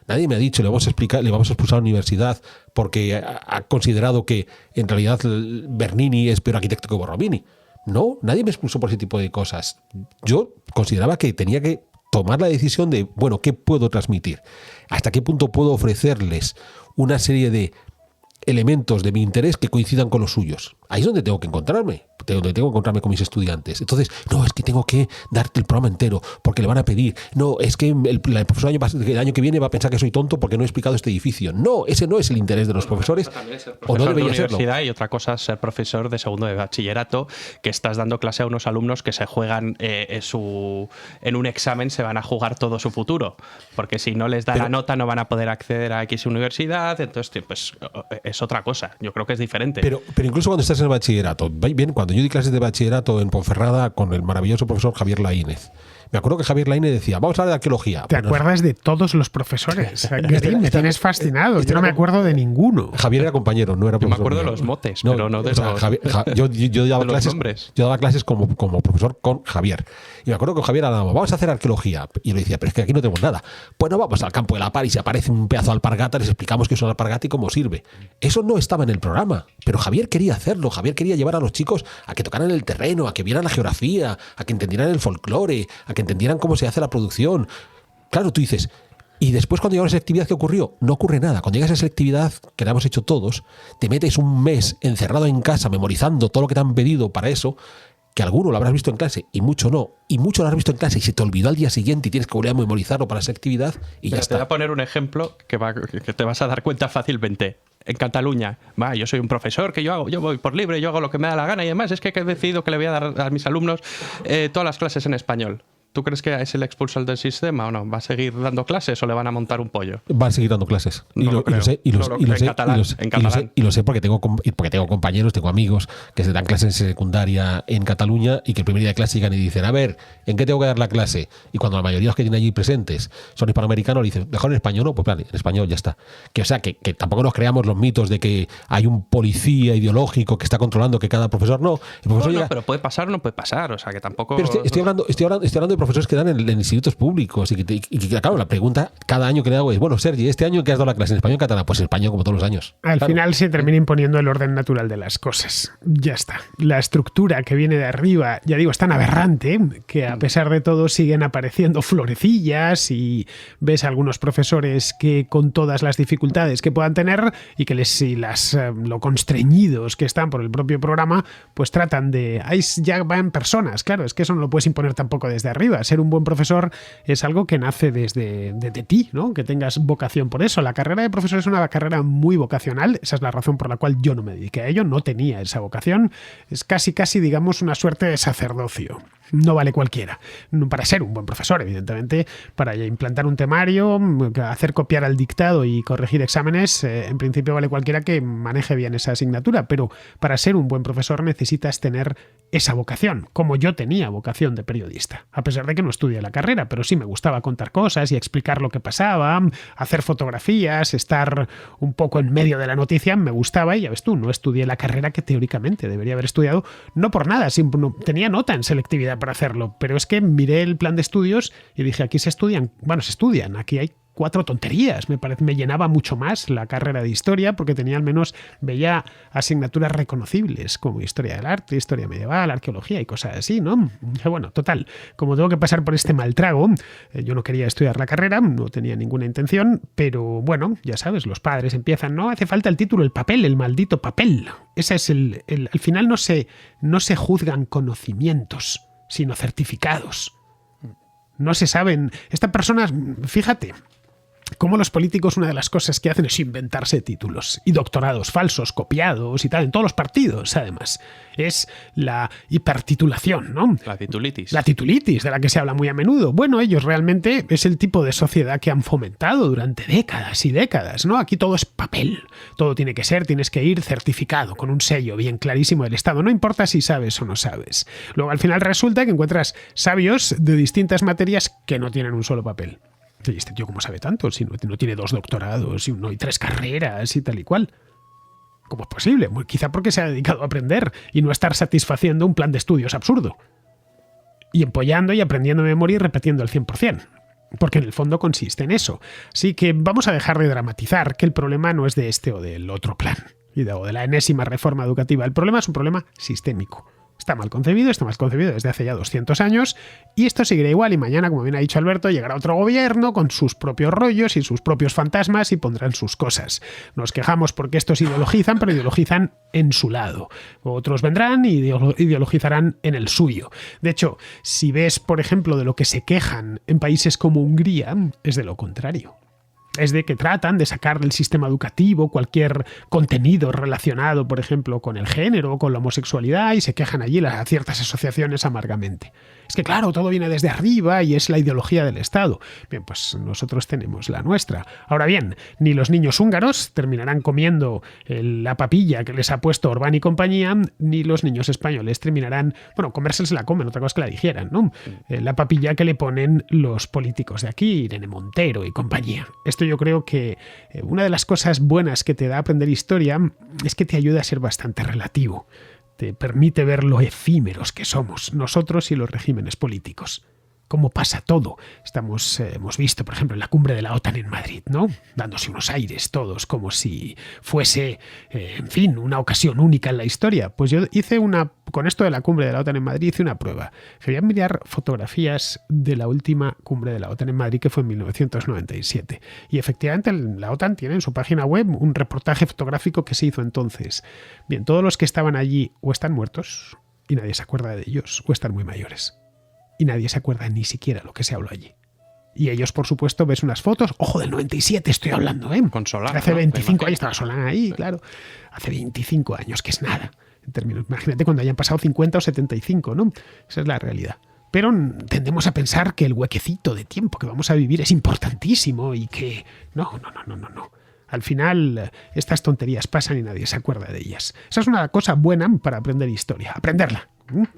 Nadie me ha dicho le vamos a expulsar de la universidad porque ha considerado que en realidad Bernini es peor arquitecto que Borromini. No, nadie me expulsó por ese tipo de cosas. Yo consideraba que tenía que tomar la decisión de, bueno, ¿qué puedo transmitir? ¿Hasta qué punto puedo ofrecerles una serie de elementos de mi interés que coincidan con los suyos? Ahí es donde tengo que encontrarme. donde tengo que encontrarme con mis estudiantes. Entonces, no, es que tengo que darte el programa entero porque le van a pedir. No, es que el profesor el año que viene va a pensar que soy tonto porque no he explicado este edificio. No, ese no es el interés de los profesores. O no debería serlo. Y otra cosa es ser profesor de segundo de bachillerato, que estás dando clase a unos alumnos que se juegan en un examen, se van a jugar todo su futuro. Porque si no les da la nota no van a poder acceder a X universidad. Entonces, pues es otra cosa. Yo creo que es diferente. Pero incluso cuando estás en el bachillerato, bien, cuando yo di clases de bachillerato en Ponferrada con el maravilloso profesor Javier Laínez. Me acuerdo que Javier Laínez decía, vamos a hablar de arqueología. ¿Te acuerdas de todos los profesores? Garín, me tienes fascinado. Yo no me acuerdo de ninguno. Javier era compañero, no era profesor. Yo me acuerdo de los motes, pero no de yo daba clases, nombres. Yo daba clases como profesor con Javier. Y me acuerdo que Javier hablaba, vamos a hacer arqueología. Y yo le decía, pero es que aquí no tenemos nada. Pues no, vamos al campo de la Par y si aparece un pedazo de alpargata, les explicamos qué es una alpargata y cómo sirve. Eso no estaba en el programa. Pero Javier quería hacerlo. Javier quería llevar a los chicos a que tocaran el terreno, a que vieran la geografía, a que entendieran el folclore, a que entendieran cómo se hace la producción. Claro, tú dices, y después cuando llega la selectividad, ¿qué ocurrió? No ocurre nada. Cuando llega esa selectividad, que la hemos hecho todos, te metes un mes encerrado en casa, memorizando todo lo que te han pedido para eso, que alguno lo habrás visto en clase y mucho no, y mucho lo has visto en clase y se te olvidó al día siguiente y tienes que volver a memorizarlo para esa actividad y ya está. Te voy a poner un ejemplo que te vas a dar cuenta fácilmente. En Cataluña, yo soy un profesor que yo voy por libre, yo hago lo que me da la gana y además es que he decidido que le voy a dar a mis alumnos todas las clases en español. ¿Tú crees que es el expulsado del sistema o no? ¿Va a seguir dando clases o le van a montar un pollo? Va a seguir dando clases. No lo sé. Y lo sé porque tengo compañeros, tengo amigos que se dan clases en secundaria en Cataluña y que el primer día de clase llegan y dicen, a ver, ¿en qué tengo que dar la clase? Y cuando la mayoría de los que tienen allí presentes son hispanoamericanos, le dicen, mejor en español, no, pues vale, en español ya está. Que tampoco nos creamos los mitos de que hay un policía ideológico que está controlando que cada profesor no. El profesor no, pero puede pasar o no puede pasar, o sea que tampoco. Pero estoy hablando de profesores que dan en institutos públicos y claro, la pregunta cada año que le hago es, bueno, Sergi, ¿este año qué has dado la clase? ¿En español o en catalán? Pues en español como todos los años. Al final se termina imponiendo el orden natural de las cosas. Ya está. La estructura que viene de arriba, ya digo, es tan aberrante que a pesar de todo siguen apareciendo florecillas y ves a algunos profesores que con todas las dificultades que puedan tener y que lo constreñidos que están por el propio programa, pues tratan de... Ahí ya van personas, claro, es que eso no lo puedes imponer tampoco desde arriba. Ser un buen profesor es algo que nace desde ti, ¿no? Que tengas vocación por eso. La carrera de profesor es una carrera muy vocacional, esa es la razón por la cual yo no me dediqué a ello, no tenía esa vocación, es casi, digamos, una suerte de sacerdocio. No vale cualquiera. Para ser un buen profesor, evidentemente, para implantar un temario, hacer copiar al dictado y corregir exámenes, en principio vale cualquiera que maneje bien esa asignatura, pero para ser un buen profesor necesitas tener esa vocación, como yo tenía vocación de periodista, a pesar de que no estudié la carrera, pero sí me gustaba contar cosas y explicar lo que pasaba, hacer fotografías, estar un poco en medio de la noticia, me gustaba y ya ves tú, no estudié la carrera que teóricamente debería haber estudiado, no por nada, tenía nota en selectividad para hacerlo, pero es que miré el plan de estudios y dije, aquí se estudian, aquí hay 4 tonterías, me llenaba mucho más la carrera de historia porque veía asignaturas reconocibles como historia del arte, historia medieval, arqueología y cosas así, ¿no? Bueno, total, como tengo que pasar por este mal trago, yo no quería estudiar la carrera, no tenía ninguna intención, pero bueno, ya sabes, los padres empiezan, no hace falta el título, el papel, el maldito papel. Ese es al final no se juzgan conocimientos, sino certificados. No se saben, esta persona, fíjate, como los políticos una de las cosas que hacen es inventarse títulos y doctorados falsos, copiados y tal, en todos los partidos además. Es la hipertitulación, ¿no? La titulitis. La titulitis, de la que se habla muy a menudo. Bueno, ellos realmente es el tipo de sociedad que han fomentado durante décadas y décadas, ¿no? Aquí todo es papel. Todo tienes que ir certificado, con un sello bien clarísimo del Estado. No importa si sabes o no sabes. Luego al final resulta que encuentras sabios de distintas materias que no tienen un solo papel. ¿Y este tío cómo sabe tanto? Si no tiene 2 doctorados y 3 carreras y tal y cual. ¿Cómo es posible? Quizá porque se ha dedicado a aprender y no a estar satisfaciendo un plan de estudios absurdo. Y empollando y aprendiendo de memoria y repitiendo al 100%. Porque en el fondo consiste en eso. Así que vamos a dejar de dramatizar que el problema no es de este o del otro plan. O de la enésima reforma educativa. El problema es un problema sistémico. Está mal concebido desde hace ya 200 años y esto seguirá igual y mañana, como bien ha dicho Alberto, llegará otro gobierno con sus propios rollos y sus propios fantasmas y pondrán sus cosas. Nos quejamos porque estos ideologizan, pero ideologizan en su lado. Otros vendrán y ideologizarán en el suyo. De hecho, si ves, por ejemplo, de lo que se quejan en países como Hungría, es de lo contrario. Es de que tratan de sacar del sistema educativo cualquier contenido relacionado, por ejemplo, con el género o con la homosexualidad y se quejan allí a ciertas asociaciones amargamente. Es que claro, todo viene desde arriba y es la ideología del Estado. Bien, pues nosotros tenemos la nuestra. Ahora bien, ni los niños húngaros terminarán comiendo la papilla que les ha puesto Orbán y compañía, ni los niños españoles terminarán, bueno, comérsela la comen, otra cosa es que la digieran, ¿no? La papilla que le ponen los políticos de aquí, Irene Montero y compañía. Esto yo creo que una de las cosas buenas que te da aprender historia es que te ayuda a ser bastante relativo. Te permite ver lo efímeros que somos nosotros y los regímenes políticos. Cómo pasa todo. Hemos visto, por ejemplo, en la cumbre de la OTAN en Madrid, ¿no? Dándose unos aires todos, como si fuese, en fin, una ocasión única en la historia. Pues yo con esto de la cumbre de la OTAN en Madrid, hice una prueba. Quería mirar fotografías de la última cumbre de la OTAN en Madrid, que fue en 1997. Y efectivamente la OTAN tiene en su página web un reportaje fotográfico que se hizo entonces. Bien, todos los que estaban allí o están muertos, y nadie se acuerda de ellos, o están muy mayores. Y nadie se acuerda ni siquiera lo que se habló allí. Y ellos, por supuesto, ves unas fotos, ojo, del 97 estoy hablando, ¿eh? Con Solana. Hace 25 años estaba Solana ahí, claro. Hace 25 años, que es nada. En términos, imagínate cuando hayan pasado 50 o 75, ¿no? Esa es la realidad. Pero tendemos a pensar que el huequecito de tiempo que vamos a vivir es importantísimo y que... No. Al final, estas tonterías pasan y nadie se acuerda de ellas. Esa es una cosa buena para aprender historia. Aprenderla.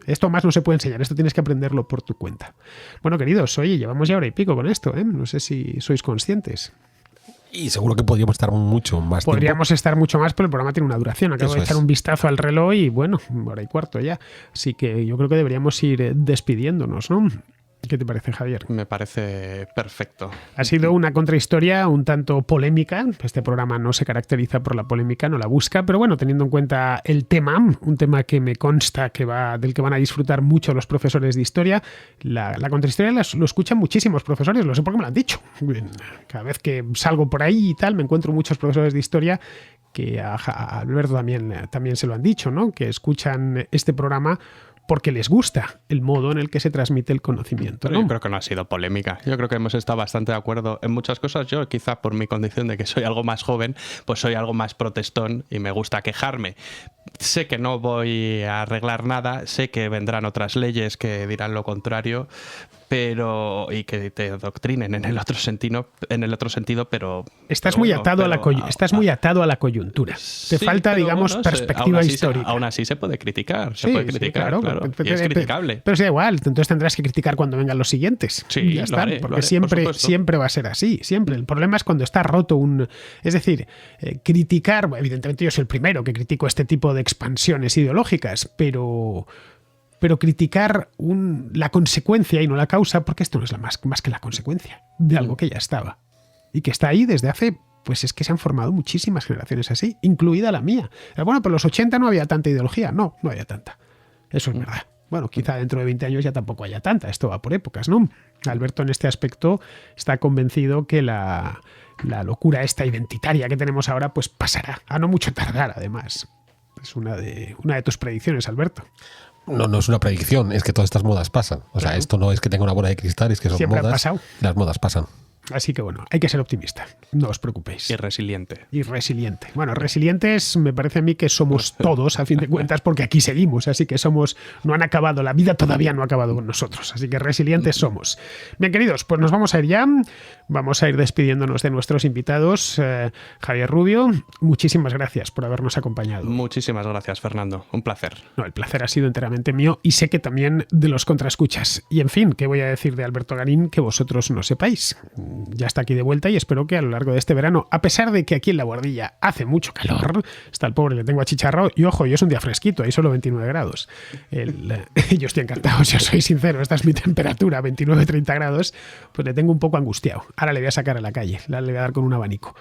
Esto más no se puede enseñar, esto tienes que aprenderlo por tu cuenta. Bueno, queridos, oye, llevamos ya hora y pico con esto, ¿eh? No sé si sois conscientes. Y seguro que podríamos estar mucho más Podríamos tiempo. estar mucho más, pero el programa tiene una duración. Acabo de echar un vistazo al reloj y, bueno, hora y cuarto ya. Así que yo creo que deberíamos ir despidiéndonos, ¿no? ¿Qué te parece, Javier? Me parece perfecto. Ha sido una contrahistoria un tanto polémica. Este programa no se caracteriza por la polémica, no la busca, pero bueno, teniendo en cuenta el tema, un tema que me consta del que van a disfrutar mucho los profesores de historia, la contrahistoria lo escuchan muchísimos profesores, lo sé porque me lo han dicho. Cada vez que salgo por ahí y tal, me encuentro muchos profesores de historia que a Alberto también se lo han dicho, ¿no? Que escuchan este programa porque les gusta el modo en el que se transmite el conocimiento, ¿no? Pero yo creo que no ha sido polémica. Yo creo que hemos estado bastante de acuerdo en muchas cosas. Yo, quizá por mi condición de que soy algo más joven, pues soy algo más protestón y me gusta quejarme. Sé que no voy a arreglar nada, sé que vendrán otras leyes que dirán lo contrario, y que te adoctrinen en el otro sentido, pero... Estás muy atado a la coyuntura. Te falta, digamos, perspectiva histórica. Aún así se puede criticar, claro. Y es criticable. Pero sí, da igual, entonces tendrás que criticar cuando vengan los siguientes. Sí, ya está, porque por siempre va a ser así, siempre. El problema es cuando está roto Es decir, criticar, evidentemente yo soy el primero que critico este tipo de expansiones ideológicas, pero criticar la consecuencia y no la causa, porque esto no es más que la consecuencia de algo que ya estaba y que está ahí desde hace, pues es que se han formado muchísimas generaciones así, incluida la mía. Bueno, pero en los 80 no había tanta ideología, no había tanta. Eso es verdad. Bueno, quizá dentro de 20 años ya tampoco haya tanta, esto va por épocas, ¿no? Alberto en este aspecto está convencido que la locura esta identitaria que tenemos ahora pues pasará, a no mucho tardar además. Es una de tus predicciones, Alberto. No es una predicción, es que todas estas modas pasan. O sea, esto no es que tenga una bola de cristal, es que son siempre modas. Han pasado. Las modas pasan. Así que bueno, hay que ser optimista, no os preocupéis. Y resiliente. Bueno, resilientes me parece a mí que somos todos, a fin de cuentas, porque aquí seguimos, así que no han acabado, la vida todavía no ha acabado con nosotros, así que resilientes somos. Bien, queridos, pues nos vamos a ir ya, vamos a ir despidiéndonos de nuestros invitados. Javier Rubio, muchísimas gracias por habernos acompañado. Muchísimas gracias, Fernando, un placer. No, el placer ha sido enteramente mío y sé que también de los contraescuchas. Y en fin, ¿qué voy a decir de Alberto Garín que vosotros no sepáis? Ya está aquí de vuelta y espero que a lo largo de este verano, a pesar de que aquí en La Boardilla hace mucho calor, está el pobre, le tengo achicharrado y ojo, yo es un día fresquito, hay solo 29 grados. Yo estoy encantado, si os soy sincero, esta es mi temperatura, 29-30 grados, pues le tengo un poco angustiado. ahora le voy a sacar a la calle, le voy a dar con un abanico.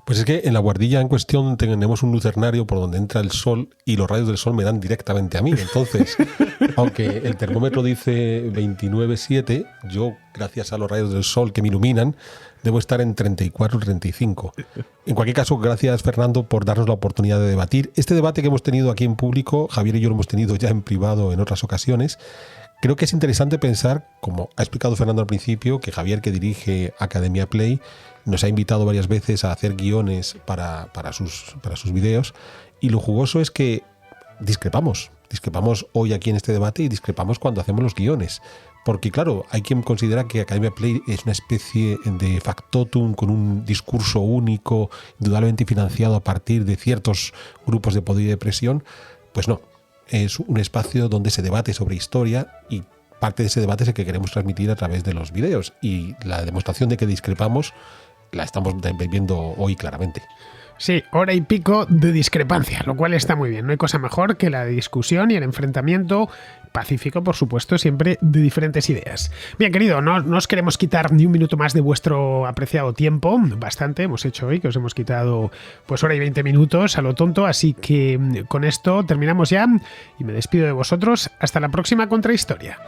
Pues es que en la guardilla en cuestión tenemos un lucernario por donde entra el sol y los rayos del sol me dan directamente a mí. Entonces, aunque el termómetro dice 29,7, yo, gracias a los rayos del sol que me iluminan, debo estar en 34 o 35. En cualquier caso, gracias, Fernando, por darnos la oportunidad de debatir. Este debate que hemos tenido aquí en público, Javier y yo lo hemos tenido ya en privado en otras ocasiones. Creo que es interesante pensar, como ha explicado Fernando al principio, que Javier, que dirige Academia Play, nos ha invitado varias veces a hacer guiones para sus videos, y lo jugoso es que discrepamos hoy aquí en este debate y discrepamos cuando hacemos los guiones. Porque claro, hay quien considera que Academia Play es una especie de factotum con un discurso único, indudablemente financiado a partir de ciertos grupos de poder y de presión. Pues no, es un espacio donde se debate sobre historia y parte de ese debate es el que queremos transmitir a través de los videos. Y la demostración de que discrepamos la estamos viendo hoy claramente. Sí, hora y pico de discrepancia, lo cual está muy bien. No hay cosa mejor que la discusión y el enfrentamiento pacífico, por supuesto, siempre de diferentes ideas. Bien, querido, no os queremos quitar ni un minuto más de vuestro apreciado tiempo. Bastante hemos hecho hoy, que os hemos quitado pues hora y 20 minutos a lo tonto. Así que con esto terminamos ya y me despido de vosotros. Hasta la próxima Contrahistoria.